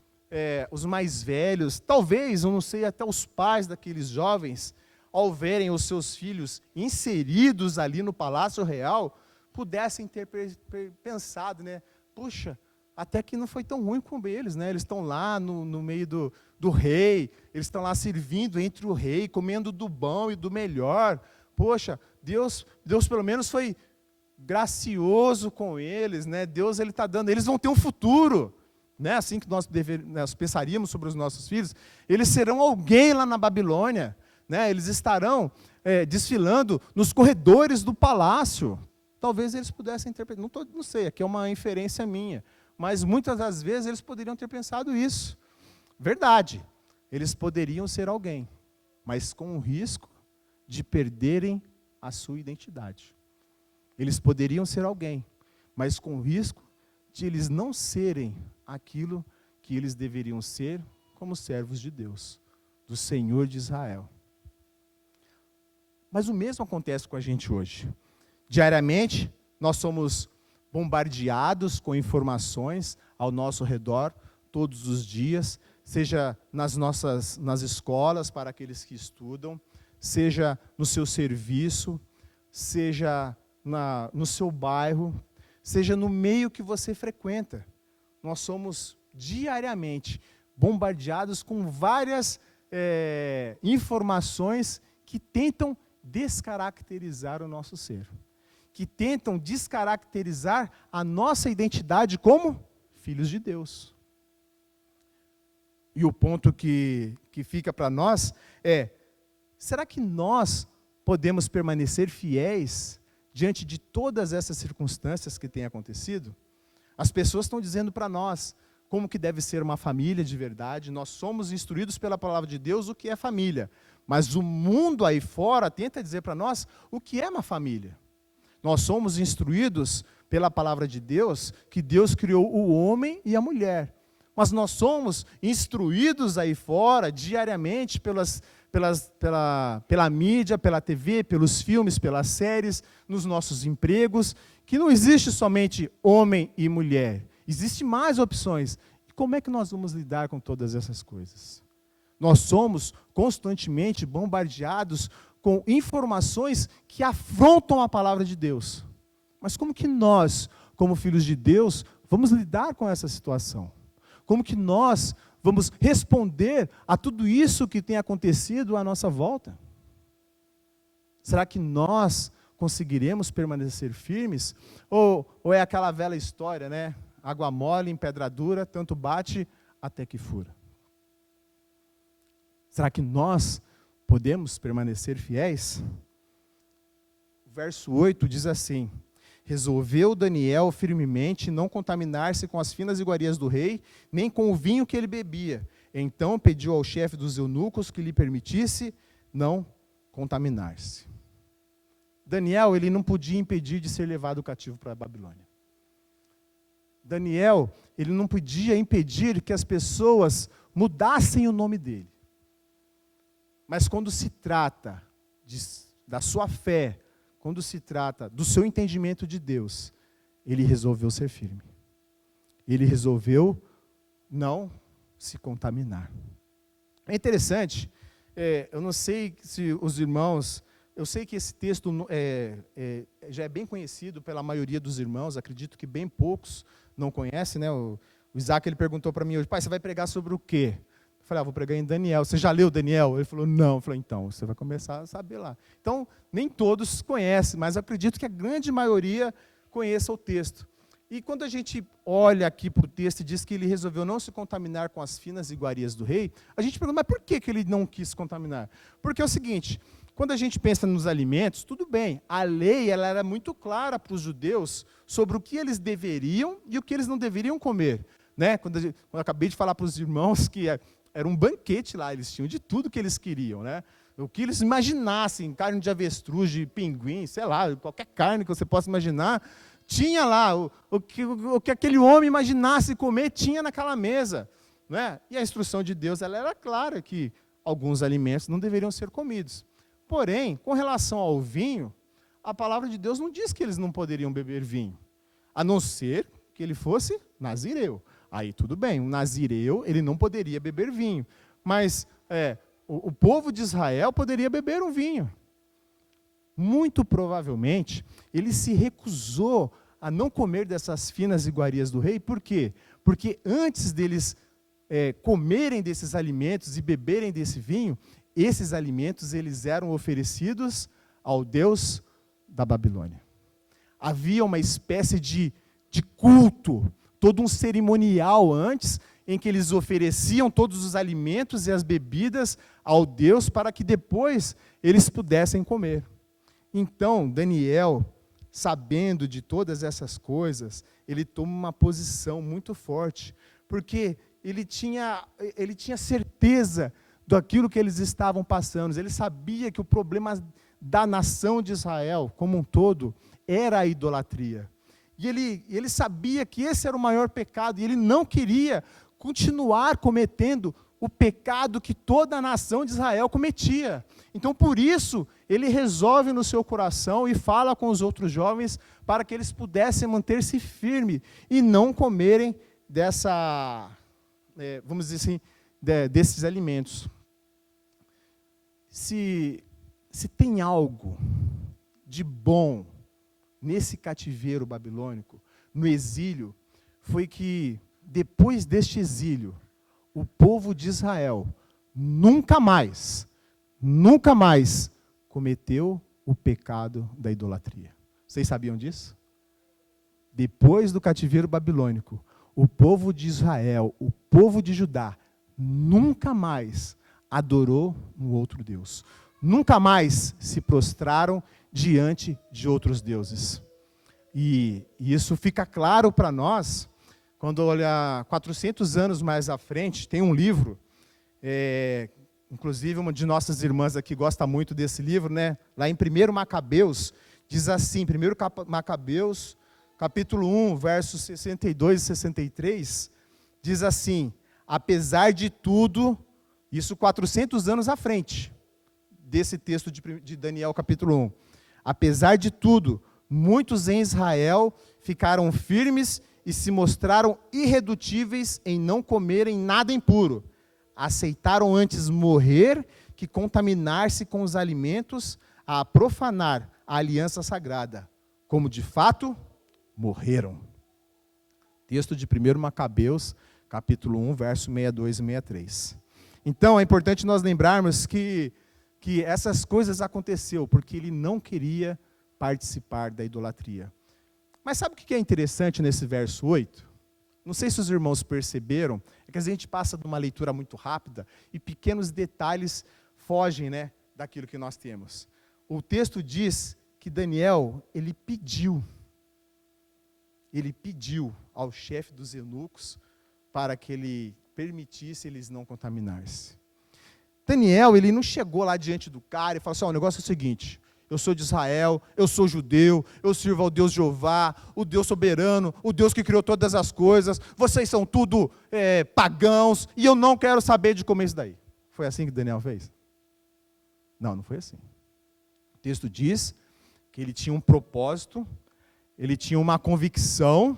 os mais velhos, talvez, eu não sei, até os pais daqueles jovens, ao verem os seus filhos inseridos ali no Palácio Real, pudessem ter pensado, né? Puxa, até que não foi tão ruim com eles, né? Eles estão lá no meio do rei, eles estão lá servindo entre o rei, comendo do bom e do melhor. Poxa, Deus pelo menos foi gracioso com eles, né? Deus, ele está dando, eles vão ter um futuro, né? Assim que nós pensaríamos sobre os nossos filhos, eles serão alguém lá na Babilônia, né? Eles estarão desfilando nos corredores do palácio. Talvez eles pudessem interpretar, não sei, aqui é uma inferência minha, mas muitas das vezes eles poderiam ter pensado isso. Verdade, eles poderiam ser alguém, mas com o risco de perderem a sua identidade. Eles poderiam ser alguém, mas com o risco de eles não serem aquilo que eles deveriam ser como servos de Deus, do Senhor de Israel. Mas o mesmo acontece com a gente hoje. Diariamente, nós somos bombardeados com informações ao nosso redor, todos os dias, seja nas escolas para aqueles que estudam, seja no seu serviço, seja no seu bairro, seja no meio que você frequenta. Nós somos diariamente bombardeados com várias informações que tentam descaracterizar o nosso ser, que tentam descaracterizar a nossa identidade como filhos de Deus. E o ponto que fica para nós é, será que nós podemos permanecer fiéis diante de todas essas circunstâncias que têm acontecido? As pessoas estão dizendo para nós como que deve ser uma família de verdade, nós somos instruídos pela palavra de Deus o que é família, mas o mundo aí fora tenta dizer para nós o que é uma família. Nós somos instruídos pela palavra de Deus que Deus criou o homem e a mulher, mas nós somos instruídos aí fora diariamente pela mídia, pela TV, pelos filmes, pelas séries, nos nossos empregos, que não existe somente homem e mulher, existem mais opções. E como é que nós vamos lidar com todas essas coisas? Nós somos constantemente bombardeados com informações que afrontam a palavra de Deus. Mas como que nós, como filhos de Deus, vamos lidar com essa situação? Como que nós vamos responder a tudo isso que tem acontecido à nossa volta? Será que nós conseguiremos permanecer firmes? Ou é aquela velha história, né? Água mole em pedra dura, tanto bate até que fura. Será que nós podemos permanecer fiéis? O verso 8 diz assim: resolveu Daniel firmemente não contaminar-se com as finas iguarias do rei, nem com o vinho que ele bebia. Então pediu ao chefe dos eunucos que lhe permitisse não contaminar-se. Daniel, ele não podia impedir de ser levado cativo para a Babilônia. Daniel, ele não podia impedir que as pessoas mudassem o nome dele. Mas quando se trata da sua fé, quando se trata do seu entendimento de Deus, ele resolveu ser firme. Ele resolveu não se contaminar. É interessante, eu não sei se os irmãos, eu sei que esse texto já é bem conhecido pela maioria dos irmãos, acredito que bem poucos não conhecem, né? O Isaac, ele perguntou para mim hoje: pai, você vai pregar sobre o quê? Eu falei: vou pregar em Daniel. Você já leu Daniel? Ele falou: não. Eu falei: então, você vai começar a saber lá. Então, nem todos conhecem, mas acredito que a grande maioria conheça o texto. E quando a gente olha aqui para o texto e diz que ele resolveu não se contaminar com as finas iguarias do rei, a gente pergunta: mas por que ele não quis se contaminar? Porque é o seguinte, quando a gente pensa nos alimentos, tudo bem, a lei ela era muito clara para os judeus sobre o que eles deveriam e o que eles não deveriam comer. Né? Quando eu acabei de falar para os irmãos que era um banquete lá, eles tinham de tudo que eles queriam, né? O que eles imaginassem, carne de avestruz, de pinguim, sei lá, qualquer carne que você possa imaginar, tinha lá, o que aquele homem imaginasse comer, tinha naquela mesa. Né? E a instrução de Deus ela era clara que alguns alimentos não deveriam ser comidos. Porém, com relação ao vinho, a palavra de Deus não diz que eles não poderiam beber vinho, a não ser que ele fosse nazireu, Aí tudo bem, um nazireu, ele não poderia beber vinho. Mas o povo de Israel poderia beber um vinho. Muito provavelmente, ele se recusou a não comer dessas finas iguarias do rei. Por quê? Porque antes deles comerem desses alimentos e beberem desse vinho, esses alimentos eles eram oferecidos ao Deus da Babilônia. Havia uma espécie de culto, todo um cerimonial antes, em que eles ofereciam todos os alimentos e as bebidas ao Deus para que depois eles pudessem comer. Então, Daniel, sabendo de todas essas coisas, ele toma uma posição muito forte, porque ele tinha certeza daquilo que eles estavam passando. Ele sabia que o problema da nação de Israel, como um todo, era a idolatria. E ele sabia que esse era o maior pecado, e ele não queria continuar cometendo o pecado que toda a nação de Israel cometia. Então, por isso, ele resolve no seu coração e fala com os outros jovens para que eles pudessem manter-se firmes e não comerem vamos dizer assim, desses alimentos. Se tem algo de bom nesse cativeiro babilônico, no exílio, foi que depois deste exílio, o povo de Israel nunca mais cometeu o pecado da idolatria. Vocês sabiam disso? Depois do cativeiro babilônico, o povo de Israel, o povo de Judá, nunca mais adorou um outro Deus. Nunca mais se prostraram diante de outros deuses. E isso fica claro para nós, quando olha 400 anos mais à frente, tem um livro, inclusive uma de nossas irmãs aqui gosta muito desse livro, né? Lá em 1 Macabeus, diz assim, 1 Macabeus, capítulo 1, versos 62 e 63, diz assim: apesar de tudo, isso 400 anos à frente desse texto de Daniel capítulo 1, apesar de tudo, muitos em Israel ficaram firmes e se mostraram irredutíveis em não comerem nada impuro. Aceitaram antes morrer que contaminar-se com os alimentos, a profanar a aliança sagrada, como de fato morreram. Texto de 1 Macabeus, capítulo 1, verso 62 e 63. Então, é importante nós lembrarmos que essas coisas aconteceram porque ele não queria participar da idolatria. Mas sabe o que é interessante nesse verso 8? Não sei se os irmãos perceberam, é que a gente passa de uma leitura muito rápida e pequenos detalhes fogem, daquilo que nós temos. O texto diz que Daniel, ele pediu ao chefe dos eunucos para que ele permitisse eles não contaminarem-se. Daniel, ele não chegou lá diante do cara e falou assim: o negócio é o seguinte, eu sou de Israel, eu sou judeu, eu sirvo ao Deus Jeová, o Deus soberano, o Deus que criou todas as coisas, vocês são tudo pagãos, e eu não quero saber de comer isso daí. Foi assim que Daniel fez? Não foi assim. O texto diz que ele tinha um propósito, ele tinha uma convicção,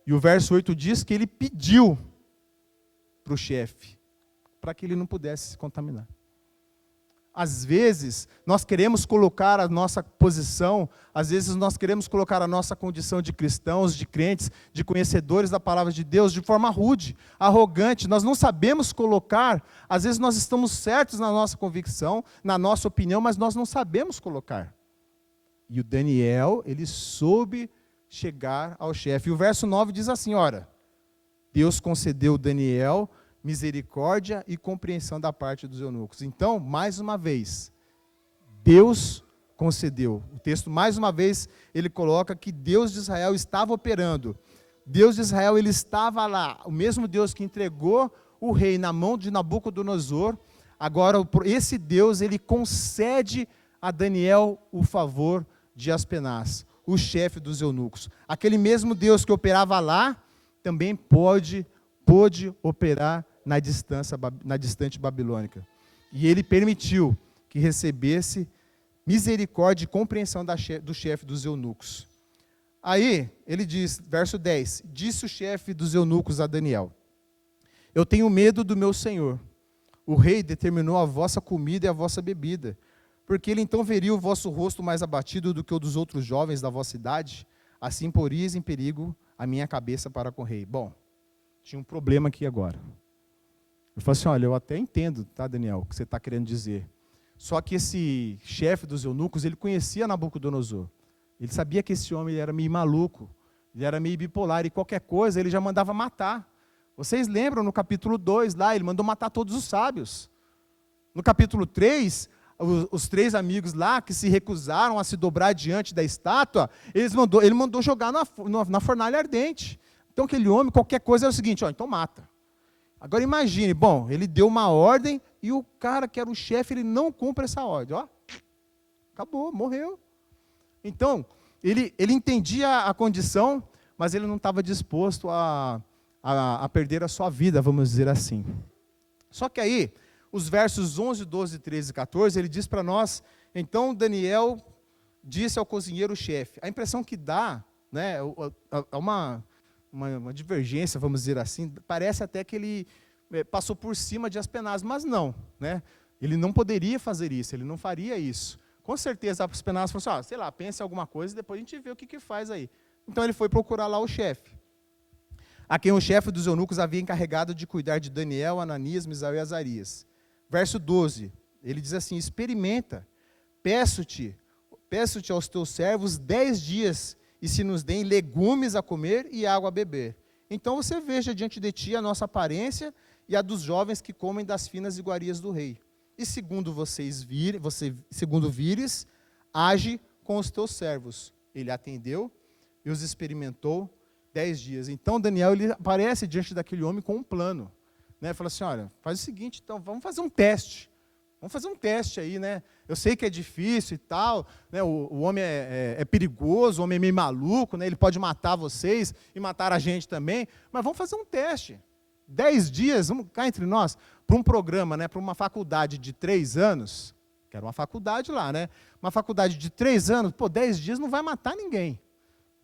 e o verso 8 diz que ele pediu para o chefe, para que ele não pudesse se contaminar. Às vezes, nós queremos colocar a nossa posição, às vezes nós queremos colocar a nossa condição de cristãos, de crentes, de conhecedores da palavra de Deus, de forma rude, arrogante. Nós não sabemos colocar, às vezes nós estamos certos na nossa convicção, na nossa opinião, mas nós não sabemos colocar. E o Daniel, ele soube chegar ao chefe. E o verso 9 diz assim, ora, Deus concedeu a Daniel misericórdia e compreensão da parte dos eunucos. Então, mais uma vez, Deus concedeu. O texto, mais uma vez, ele coloca que Deus de Israel estava operando. Deus de Israel, ele estava lá. O mesmo Deus que entregou o rei na mão de Nabucodonosor, agora esse Deus, ele concede a Daniel o favor de Aspenaz, o chefe dos eunucos. Aquele mesmo Deus que operava lá, também pôde operar na distante Babilônica. E ele permitiu que recebesse misericórdia e compreensão do chefe dos eunucos. Aí, ele diz, verso 10, disse o chefe dos eunucos a Daniel, eu tenho medo do meu senhor. O rei determinou a vossa comida e a vossa bebida, porque ele então veria o vosso rosto mais abatido do que o dos outros jovens da vossa idade, assim porias em perigo a minha cabeça para com o rei. Bom, tinha um problema aqui agora. Eu falei assim, olha, eu até entendo, tá, Daniel, o que você está querendo dizer. Só que esse chefe dos eunucos, ele conhecia Nabucodonosor. Ele sabia que esse homem era meio maluco, ele era meio bipolar, e qualquer coisa ele já mandava matar. Vocês lembram no capítulo 2 lá, ele mandou matar todos os sábios. No capítulo 3, os 3 amigos lá que se recusaram a se dobrar diante da estátua, ele mandou jogar na fornalha ardente. Então aquele homem, qualquer coisa, é o seguinte, ó, então mata. Agora imagine, bom, ele deu uma ordem e o cara que era o chefe, ele não cumpre essa ordem. Ó, acabou, morreu. Então, ele entendia a condição, mas ele não estava disposto a perder a sua vida, vamos dizer assim. Só que aí, os versos 11, 12, 13 e 14, ele diz para nós, então Daniel disse ao cozinheiro-chefe. A impressão que dá, né, é uma divergência, vamos dizer assim, parece até que ele passou por cima de Aspenaz, mas não, né? Ele não poderia fazer isso, ele não faria isso. Com certeza, Aspenaz falou assim, sei lá, pense em alguma coisa e depois a gente vê o que faz aí. Então ele foi procurar lá o chefe, a quem o chefe dos eunucos havia encarregado de cuidar de Daniel, Ananias, Misael e Azarias. Verso 12, ele diz assim, experimenta, peço-te aos teus servos 10 dias, e se nos deem legumes a comer e água a beber. Então você veja diante de ti a nossa aparência e a dos jovens que comem das finas iguarias do rei. E segundo vires, age com os teus servos. Ele atendeu e os experimentou 10 dias. Então Daniel ele aparece diante daquele homem com um plano. Né? Fala assim, olha, faz o seguinte, então, vamos fazer um teste. Vamos fazer um teste aí, né? Eu sei que é difícil e tal, né? O homem é perigoso, o homem é meio maluco, né? Ele pode matar vocês e matar a gente também, mas vamos fazer um teste. 10 dias, vamos cá entre nós, para um programa, né? Para uma faculdade de 3 anos, que era uma faculdade lá, né? Uma faculdade de 3 anos, 10 dias não vai matar ninguém,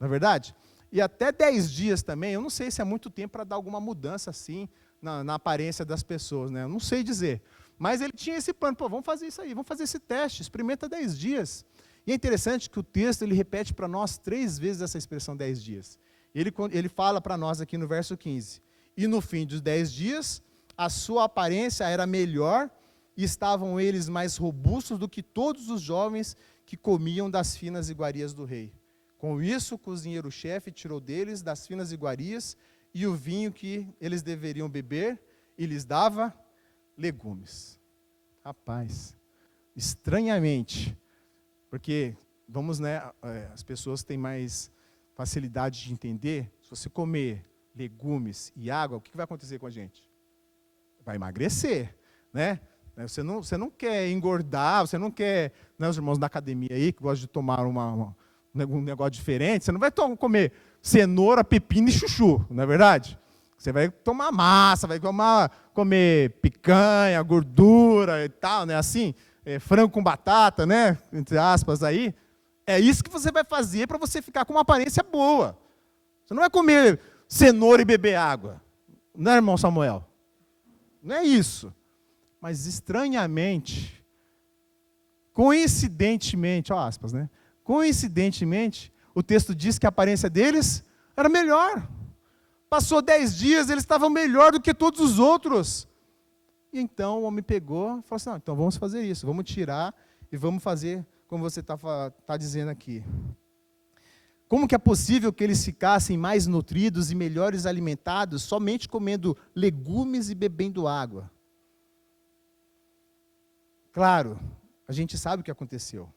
não é verdade? E até 10 dias também, eu não sei se é muito tempo para dar alguma mudança assim na aparência das pessoas, né? Eu não sei dizer. Mas ele tinha esse plano, vamos fazer isso aí, vamos fazer esse teste, experimenta 10 dias. E é interessante que o texto ele repete para nós 3 vezes essa expressão 10 dias. Ele fala para nós aqui no verso 15, e no fim dos 10 dias, a sua aparência era melhor e estavam eles mais robustos do que todos os jovens que comiam das finas iguarias do rei. Com isso, o cozinheiro-chefe tirou deles das finas iguarias e o vinho que eles deveriam beber e lhes dava legumes. Rapaz, estranhamente, porque, as pessoas têm mais facilidade de entender, se você comer legumes e água, o que vai acontecer com a gente? Vai emagrecer, né? Você não quer engordar, você não quer, né, os irmãos da academia aí, que gostam de tomar um negócio diferente, você não vai comer cenoura, pepino e chuchu, não é verdade? Você vai tomar massa, vai comer picanha, gordura e tal, né? Assim, frango com batata, né? Entre aspas aí. É isso que você vai fazer para você ficar com uma aparência boa. Você não vai comer cenoura e beber água. Não é, irmão Samuel? Não é isso. Mas estranhamente, coincidentemente, ó aspas, né? Coincidentemente, o texto diz que a aparência deles era melhor. Passou 10 dias, eles estavam melhor do que todos os outros. E então o homem pegou e falou assim, não, então vamos fazer isso, vamos tirar e vamos fazer como você está dizendo aqui. Como que é possível que eles ficassem mais nutridos e melhores alimentados somente comendo legumes e bebendo água? Claro, a gente sabe o que aconteceu,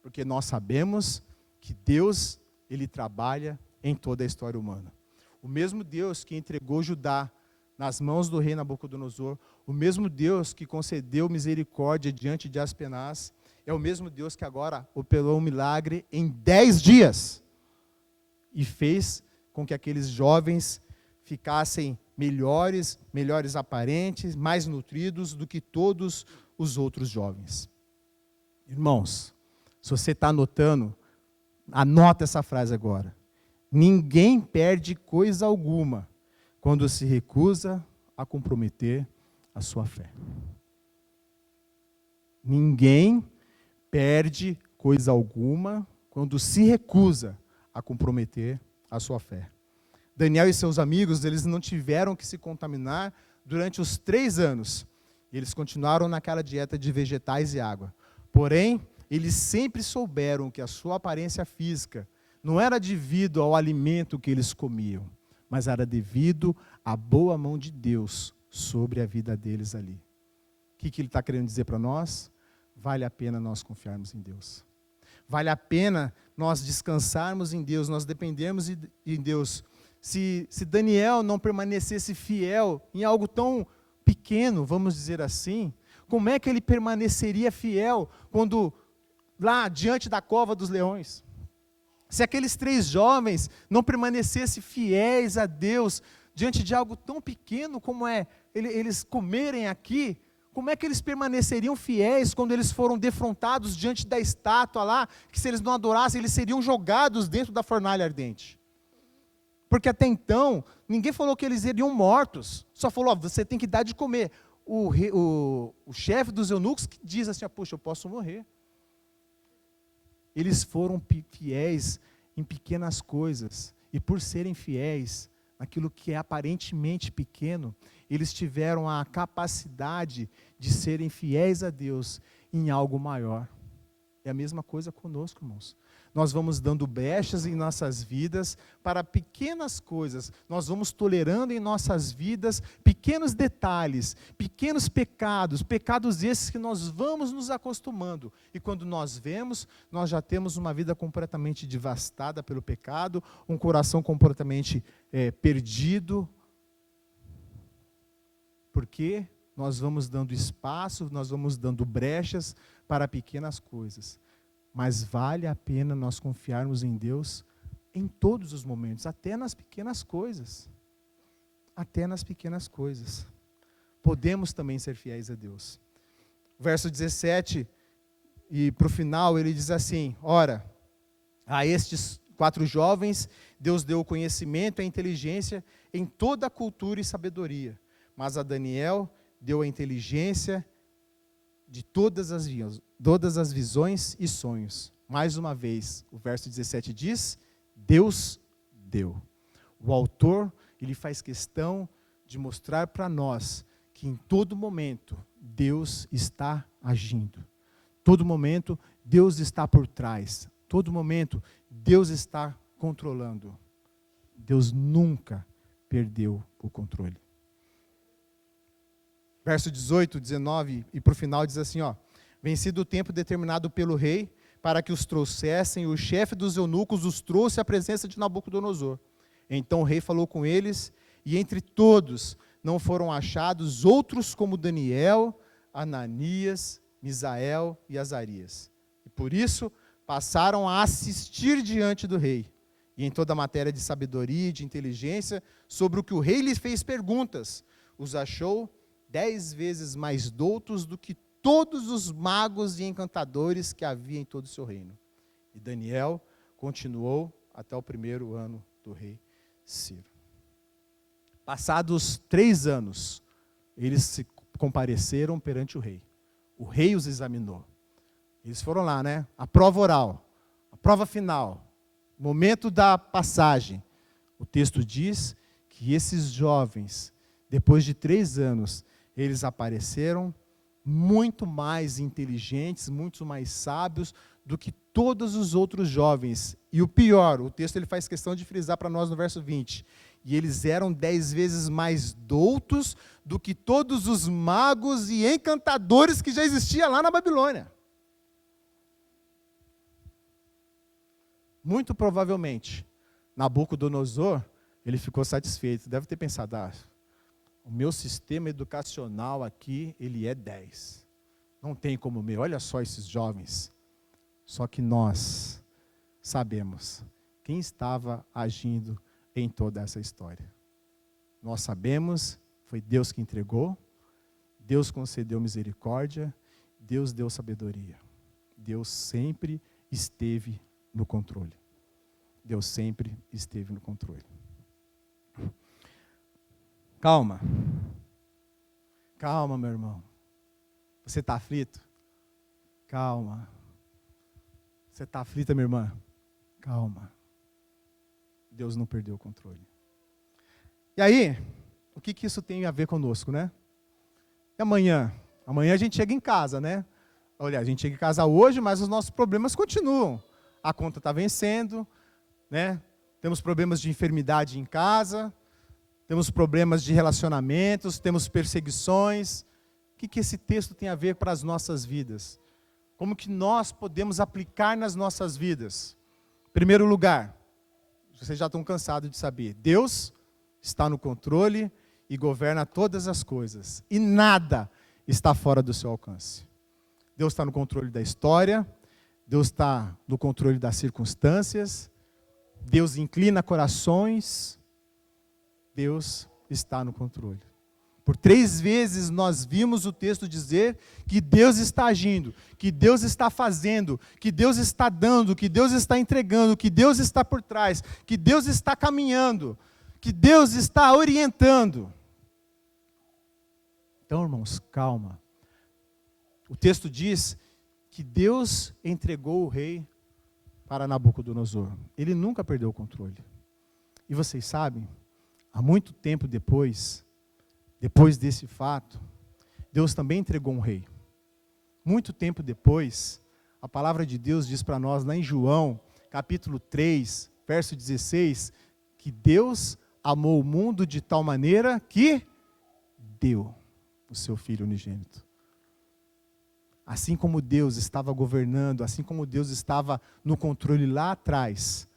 porque nós sabemos que Deus, Ele trabalha em toda a história humana. O mesmo Deus que entregou Judá nas mãos do rei Nabucodonosor, o mesmo Deus que concedeu misericórdia diante de Aspenaz, é o mesmo Deus que agora operou um milagre em 10 dias e fez com que aqueles jovens ficassem melhores aparentes, mais nutridos do que todos os outros jovens. Irmãos, se você está anotando, anota essa frase agora. Ninguém perde coisa alguma quando se recusa a comprometer a sua fé. Ninguém perde coisa alguma quando se recusa a comprometer a sua fé. Daniel e seus amigos, eles não tiveram que se contaminar durante os 3 anos. Eles continuaram naquela dieta de vegetais e água. Porém, eles sempre souberam que a sua aparência física não era devido ao alimento que eles comiam, mas era devido à boa mão de Deus sobre a vida deles ali. O que ele está querendo dizer para nós? Vale a pena nós confiarmos em Deus. Vale a pena nós descansarmos em Deus, nós dependermos em Deus. Se Daniel não permanecesse fiel em algo tão pequeno, vamos dizer assim, como é que ele permaneceria fiel quando lá diante da cova dos leões? Se aqueles 3 jovens não permanecessem fiéis a Deus diante de algo tão pequeno como é eles comerem aqui, como é que eles permaneceriam fiéis quando eles foram defrontados diante da estátua lá, que se eles não adorassem, eles seriam jogados dentro da fornalha ardente? Porque até então, ninguém falou que eles iriam mortos, só falou, você tem que dar de comer. O chefe dos eunucos que diz assim, puxa, eu posso morrer. Eles foram fiéis em pequenas coisas, e por serem fiéis naquilo que é aparentemente pequeno, eles tiveram a capacidade de serem fiéis a Deus em algo maior. É a mesma coisa conosco, irmãos. Nós vamos dando brechas em nossas vidas para pequenas coisas. Nós vamos tolerando em nossas vidas pequenos detalhes, pequenos pecados, pecados esses que nós vamos nos acostumando. E quando nós vemos, nós já temos uma vida completamente devastada pelo pecado, um coração completamente perdido. Porque nós vamos dando espaço, nós vamos dando brechas para pequenas coisas. Mas vale a pena nós confiarmos em Deus em todos os momentos, até nas pequenas coisas. Até nas pequenas coisas. Podemos também ser fiéis a Deus. Verso 17, e para o final ele diz assim, ora, a estes 4 jovens, Deus deu o conhecimento e a inteligência em toda a cultura e sabedoria. Mas a Daniel deu a inteligência de todas as visões e sonhos. Mais uma vez, o verso 17 diz, Deus deu. O autor, ele faz questão de mostrar para nós que em todo momento Deus está agindo. Todo momento Deus está por trás. Todo momento Deus está controlando. Deus nunca perdeu o controle. Verso 18, 19 e para o final diz assim, vencido o tempo determinado pelo rei, para que os trouxessem, o chefe dos eunucos os trouxe à presença de Nabucodonosor. Então o rei falou com eles, e entre todos não foram achados outros como Daniel, Ananias, Misael e Azarias. E por isso passaram a assistir diante do rei. E em toda a matéria de sabedoria e de inteligência, sobre o que o rei lhes fez perguntas, os achou 10 vezes mais doutos do que todos os magos e encantadores que havia em todo o seu reino. E Daniel continuou até o 1º ano do rei Ciro. Passados 3 anos, eles se compareceram perante o rei. O rei os examinou. Eles foram lá, né? A prova oral, a prova final, momento da passagem. O texto diz que esses jovens, depois de 3 anos, eles apareceram muito mais inteligentes, muito mais sábios do que todos os outros jovens. E o pior, o texto ele faz questão de frisar para nós no verso 20. E eles eram 10 vezes mais doutos do que todos os magos e encantadores que já existiam lá na Babilônia. Muito provavelmente, Nabucodonosor, ele ficou satisfeito. Deve ter pensado, o meu sistema educacional aqui, ele é 10. Não tem como o meu. Olha só esses jovens. Só que nós sabemos quem estava agindo em toda essa história. Nós sabemos, foi Deus que entregou, Deus concedeu misericórdia, Deus deu sabedoria. Deus sempre esteve no controle. Deus sempre esteve no controle. Calma. Calma, meu irmão. Você está aflito? Calma. Você está aflita, minha irmã? Calma. Deus não perdeu o controle. E aí, o que isso tem a ver conosco, né? E amanhã? Amanhã a gente chega em casa, né? Olha, a gente chega em casa hoje, mas os nossos problemas continuam. A conta está vencendo, né? Temos problemas de enfermidade em casa, temos problemas de relacionamentos, temos perseguições. O que esse texto tem a ver para as nossas vidas? Como que nós podemos aplicar nas nossas vidas? Em primeiro lugar, vocês já estão cansados de saber, Deus está no controle e governa todas as coisas. E nada está fora do seu alcance. Deus está no controle da história, Deus está no controle das circunstâncias, Deus inclina corações, Deus está no controle. Por 3 vezes nós vimos o texto dizer que Deus está agindo, que Deus está fazendo, que Deus está dando, que Deus está entregando, que Deus está por trás, que Deus está caminhando, que Deus está orientando. Então, irmãos, calma. O texto diz que Deus entregou o rei para Nabucodonosor. Ele nunca perdeu o controle. E vocês sabem, há muito tempo depois desse fato, Deus também entregou um rei. Muito tempo depois, a palavra de Deus diz para nós, lá em João, capítulo 3, verso 16, que Deus amou o mundo de tal maneira que deu o seu Filho unigênito. Assim como Deus estava governando, assim como Deus estava no controle lá atrás,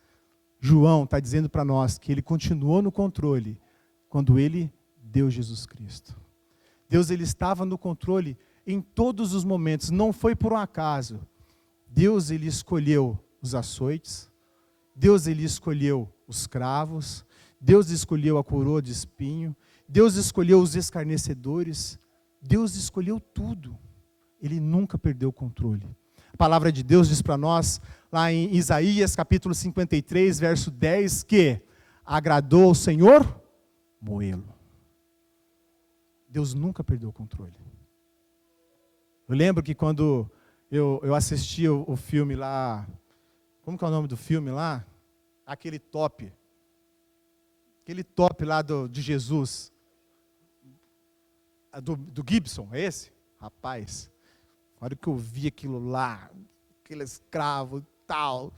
João está dizendo para nós que Ele continuou no controle quando Ele deu Jesus Cristo. Deus, Ele estava no controle em todos os momentos, não foi por um acaso. Deus, Ele escolheu os açoites, Deus, Ele escolheu os cravos, Deus escolheu a coroa de espinho, Deus escolheu os escarnecedores, Deus escolheu tudo. Ele nunca perdeu o controle. A palavra de Deus diz para nós, lá em Isaías capítulo 53, verso 10, que agradou ao Senhor moê-lo. Deus nunca perdeu o controle. Eu lembro que quando eu assisti o filme lá, como que é o nome do filme lá? Aquele top lá de Jesus, do Gibson, é esse? Rapaz, na hora que eu vi aquilo lá, aquele escravo e tal,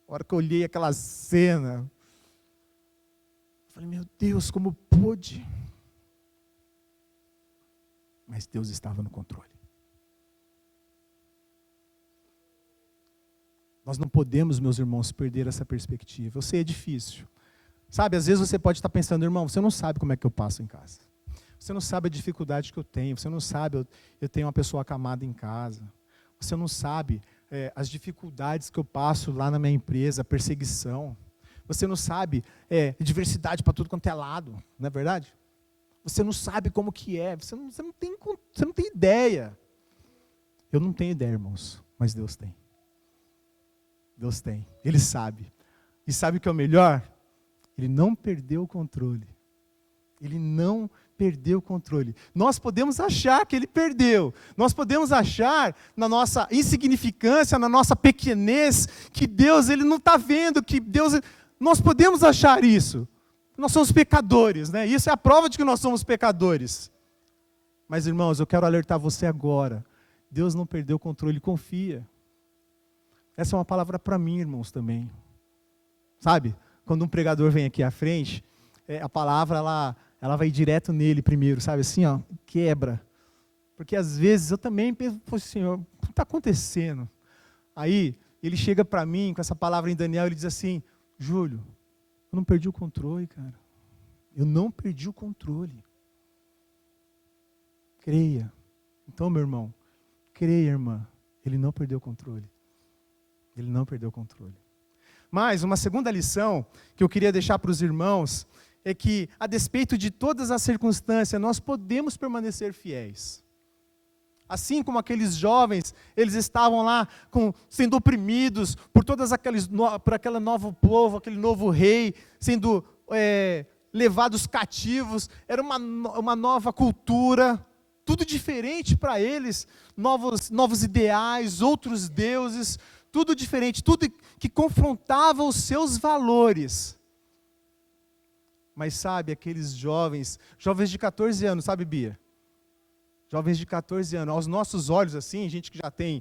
na hora que eu olhei aquela cena, eu falei, meu Deus, como pôde? Mas Deus estava no controle. Nós não podemos, meus irmãos, perder essa perspectiva. Eu sei, é difícil. Sabe, às vezes você pode estar pensando, irmão, você não sabe como é que eu passo em casa. Você não sabe a dificuldade que eu tenho. Você não sabe, eu tenho uma pessoa acamada em casa. Você não sabe as dificuldades que eu passo lá na minha empresa, perseguição. Você não sabe diversidade para tudo quanto é lado, não é verdade? Você não sabe como que é. Você não tem ideia. Eu não tenho ideia, irmãos, mas Deus tem. Deus tem. Ele sabe. E sabe o que é o melhor? Ele não perdeu o controle. Ele não perdeu o controle. Nós podemos achar que Ele perdeu. Nós podemos achar, na nossa insignificância, na nossa pequenez, que Deus Ele não está vendo, que Deus... Nós podemos achar isso. Nós somos pecadores, né? Isso é a prova de que nós somos pecadores. Mas, irmãos, eu quero alertar você agora. Deus não perdeu o controle, confia. Essa é uma palavra para mim, irmãos, também. Sabe? Quando um pregador vem aqui à frente, a palavra, ela vai direto nele primeiro, sabe? Assim, ó, quebra. Porque às vezes eu também penso, Senhor, o que está acontecendo? Aí, ele chega para mim com essa palavra em Daniel, ele diz assim, Júlio, eu não perdi o controle, cara. Eu não perdi o controle. Creia. Então, meu irmão, creia, irmã. Ele não perdeu o controle. Ele não perdeu o controle. Mas uma segunda lição que eu queria deixar para os irmãos é que, a despeito de todas as circunstâncias, nós podemos permanecer fiéis. Assim como aqueles jovens, eles estavam lá sendo oprimidos por por aquele novo povo, aquele novo rei, sendo levados cativos. Era uma nova cultura, tudo diferente para eles, novos ideais, outros deuses, tudo diferente, tudo que confrontava os seus valores. Mas sabe, aqueles jovens de 14 anos, sabe, Bia? Jovens de 14 anos, aos nossos olhos assim, gente que já tem,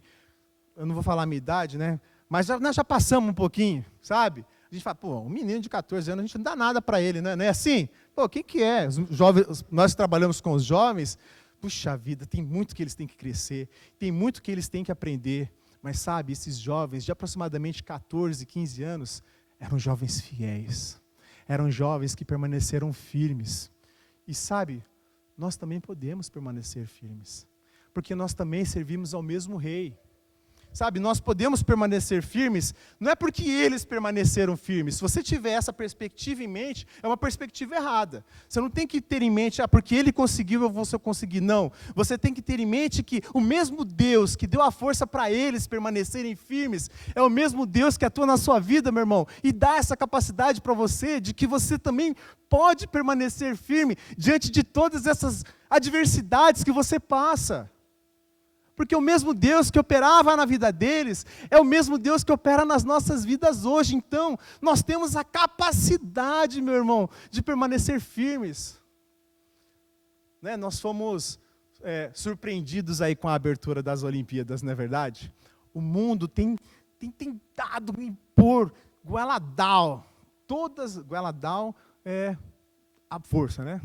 eu não vou falar a minha idade, né? Mas nós já passamos um pouquinho, sabe? A gente fala, pô, um menino de 14 anos, a gente não dá nada para ele, né? Não é assim? Pô, quem que é? Os jovens, nós trabalhamos com os jovens, puxa vida, tem muito que eles têm que crescer, tem muito que eles têm que aprender. Mas sabe, esses jovens de aproximadamente 14, 15 anos, eram jovens fiéis. Eram jovens que permaneceram firmes. E sabe, nós também podemos permanecer firmes, porque nós também servimos ao mesmo rei. Sabe, nós podemos permanecer firmes, não é porque eles permaneceram firmes. Se você tiver essa perspectiva em mente, é uma perspectiva errada. Você não tem que ter em mente, porque ele conseguiu, eu vou conseguir. Não, você tem que ter em mente que o mesmo Deus que deu a força para eles permanecerem firmes, é o mesmo Deus que atua na sua vida, meu irmão, e dá essa capacidade para você, de que você também pode permanecer firme, diante de todas essas adversidades que você passa. Porque o mesmo Deus que operava na vida deles, é o mesmo Deus que opera nas nossas vidas hoje. Então, nós temos a capacidade, meu irmão, de permanecer firmes. Né? Nós fomos surpreendidos aí com a abertura das Olimpíadas, não é verdade? O mundo tem tentado impor goela down. Goela down é a força, né?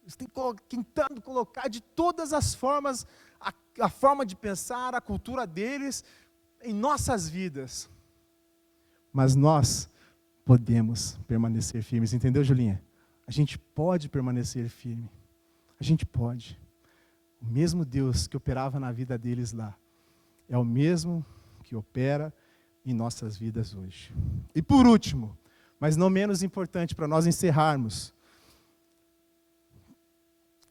Eles têm tentado colocar de todas as formas, a forma de pensar, a cultura deles, em nossas vidas. Mas nós podemos permanecer firmes, entendeu, Julinha? A gente pode permanecer firme. A gente pode. O mesmo Deus que operava na vida deles lá, é o mesmo que opera em nossas vidas hoje. E por último, mas não menos importante, para nós encerrarmos,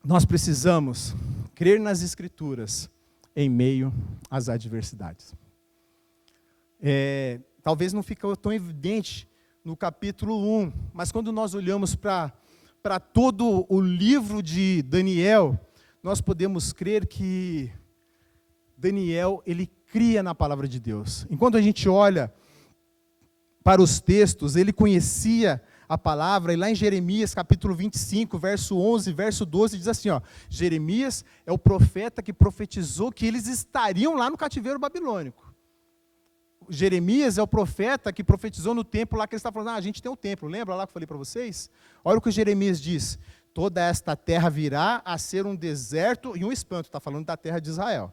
nós precisamos crer nas Escrituras em meio às adversidades. Talvez não fique tão evidente no capítulo 1, mas quando nós olhamos para todo o livro de Daniel, nós podemos crer que Daniel, ele cria na palavra de Deus. Enquanto a gente olha para os textos, ele conhecia a palavra, e lá em Jeremias, capítulo 25, verso 11, verso 12, diz assim, ó, Jeremias é o profeta que profetizou que eles estariam lá no cativeiro babilônico. Jeremias é o profeta que profetizou no templo lá, que ele está falando, a gente tem um templo, lembra lá que eu falei para vocês? Olha o que Jeremias diz, toda esta terra virá a ser um deserto e um espanto, está falando da terra de Israel.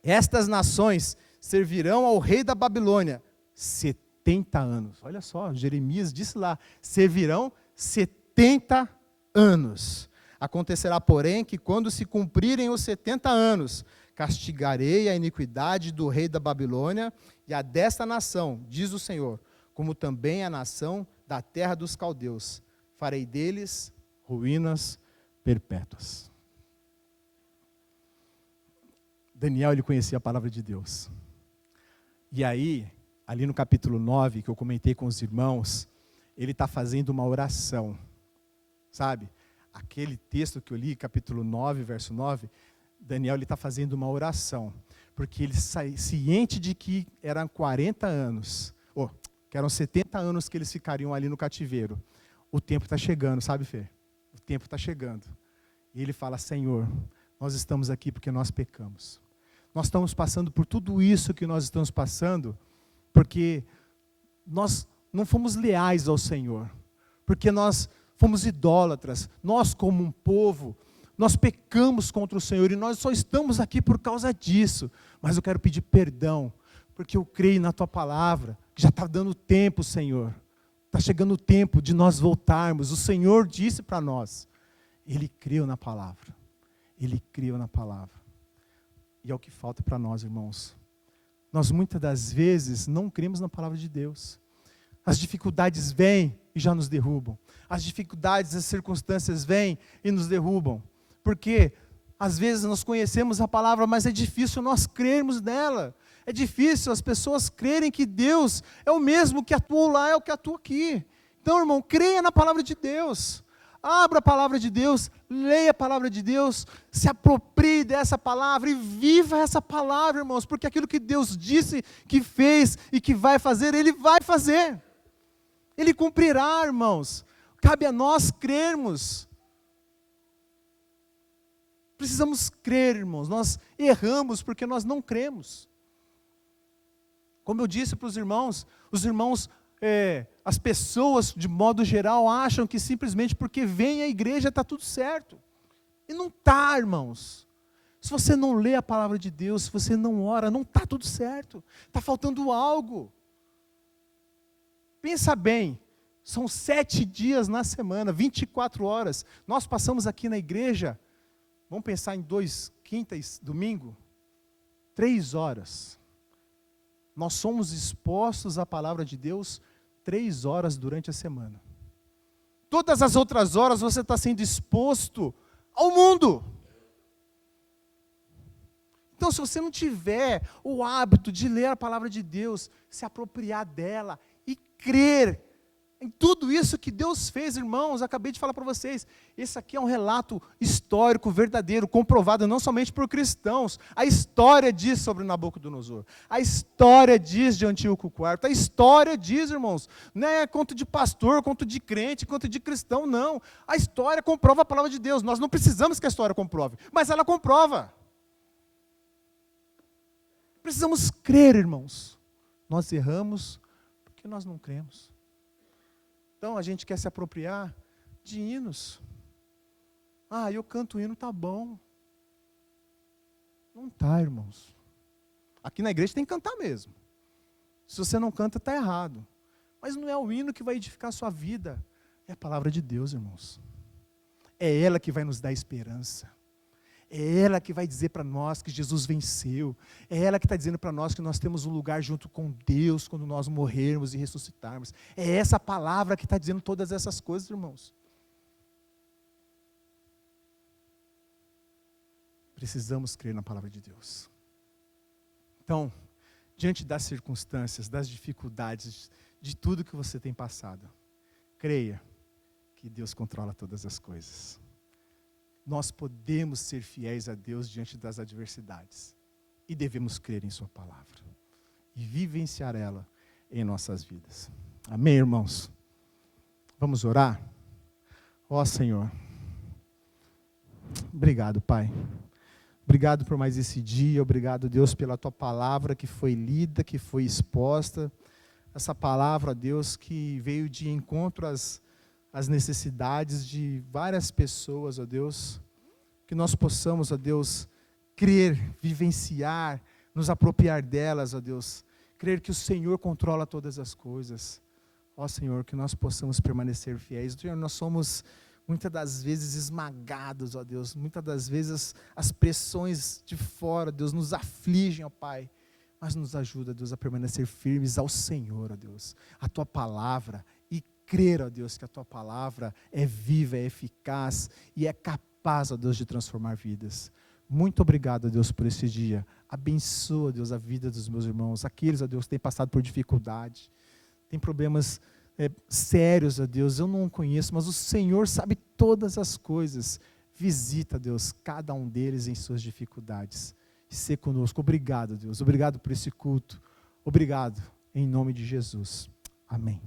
Estas nações servirão ao rei da Babilônia 70 anos. Olha só, Jeremias disse lá, servirão 70 anos. Acontecerá, porém, que quando se cumprirem os 70 anos, castigarei a iniquidade do rei da Babilônia e a desta nação, diz o Senhor, como também a nação da terra dos caldeus. Farei deles ruínas perpétuas. Daniel, ele conhecia a palavra de Deus. E aí, ali no capítulo 9, que eu comentei com os irmãos, ele está fazendo uma oração. Sabe? Aquele texto que eu li, capítulo 9, verso 9, Daniel está fazendo uma oração. Porque ele ciente de que eram 40 anos, que eram 70 anos que eles ficariam ali no cativeiro. O tempo está chegando, sabe, Fê? O tempo está chegando. E ele fala, Senhor, nós estamos aqui porque nós pecamos. Nós estamos passando por tudo isso que nós estamos passando, porque nós não fomos leais ao Senhor, porque nós fomos idólatras, nós como um povo, nós pecamos contra o Senhor e nós só estamos aqui por causa disso, mas eu quero pedir perdão, porque eu creio na Tua palavra, que já está dando tempo, Senhor, está chegando o tempo de nós voltarmos, o Senhor disse para nós, Ele creu na palavra, Ele creu na palavra, e é o que falta para nós, irmãos. Nós muitas das vezes não cremos na palavra de Deus. As dificuldades vêm e já nos derrubam. As dificuldades, as circunstâncias vêm e nos derrubam. Porque Às vezes nós conhecemos a palavra, mas é difícil nós crermos nela. É difícil as pessoas crerem que Deus é o mesmo que atuou lá, é o que atua aqui. Então, irmão, creia na palavra de Deus. Abra a palavra de Deus, leia a palavra de Deus, se aproprie dessa palavra e viva essa palavra, irmãos, porque aquilo que Deus disse, que fez e que vai fazer, Ele vai fazer. Ele cumprirá, irmãos. Cabe a nós crermos. Precisamos crer, irmãos. Nós erramos porque nós não cremos. Como eu disse para os irmãos, as pessoas, de modo geral, acham que simplesmente porque vem à igreja está tudo certo. E não está, irmãos. Se você não lê a palavra de Deus, se você não ora, não está tudo certo. Está faltando algo. Pensa bem, são 7 dias na semana, 24 horas. Nós passamos aqui na igreja, vamos pensar em 2 quintas, domingo, 3 horas. Nós somos expostos à palavra de Deus 3 horas durante a semana. Todas as outras horas você está sendo exposto ao mundo. Então, se você não tiver o hábito de ler a palavra de Deus, se apropriar dela e crer em tudo isso que Deus fez, irmãos, acabei de falar para vocês, esse aqui é um relato histórico, verdadeiro, comprovado não somente por cristãos. A história diz sobre Nabucodonosor, a história diz de Antíoco IV, a história diz, irmãos, não é conto de pastor, conto de crente, conto de cristão, não. A história comprova a palavra de Deus, nós não precisamos que a história comprove, mas ela comprova. Precisamos crer, irmãos. Nós erramos porque nós não cremos. Então, a gente quer se apropriar de hinos. Eu canto hino, tá bom. Não tá, irmãos. Aqui na igreja tem que cantar mesmo. Se você não canta, está errado. Mas não é o hino que vai edificar a sua vida. É a palavra de Deus, irmãos. É ela que vai nos dar esperança. É ela que vai dizer para nós que Jesus venceu. É ela que está dizendo para nós que nós temos um lugar junto com Deus quando nós morrermos e ressuscitarmos. É essa palavra que está dizendo todas essas coisas, irmãos. Precisamos crer na palavra de Deus. Então, diante das circunstâncias, das dificuldades, de tudo que você tem passado, creia que Deus controla todas as coisas. Nós podemos ser fiéis a Deus diante das adversidades. E devemos crer em sua palavra. E vivenciar ela em nossas vidas. Amém, irmãos? Vamos orar? Ó Senhor. Obrigado, Pai. Obrigado por mais esse dia. Obrigado, Deus, pela tua palavra que foi lida, que foi exposta. Essa palavra, Deus, que veio de encontro às necessidades de várias pessoas, ó Deus, que nós possamos, ó Deus, crer, vivenciar, nos apropriar delas, ó Deus, crer que o Senhor controla todas as coisas, ó Senhor, que nós possamos permanecer fiéis. Senhor, nós somos muitas das vezes esmagados, ó Deus, muitas das vezes as pressões de fora, Deus, nos afligem, ó Pai, mas nos ajuda, Deus, a permanecer firmes ao Senhor, ó Deus, a tua palavra, e crer, ó Deus, que a tua palavra é viva, é eficaz e é capaz, ó Deus, de transformar vidas. Muito obrigado, ó Deus, por esse dia. Abençoa, Deus, a vida dos meus irmãos, aqueles, ó Deus, que têm passado por dificuldade, têm problemas sérios, ó Deus, eu não conheço, mas o Senhor sabe todas as coisas. Visita, Deus, cada um deles em suas dificuldades. E ser conosco. Obrigado, Deus. Obrigado por esse culto. Obrigado, em nome de Jesus. Amém.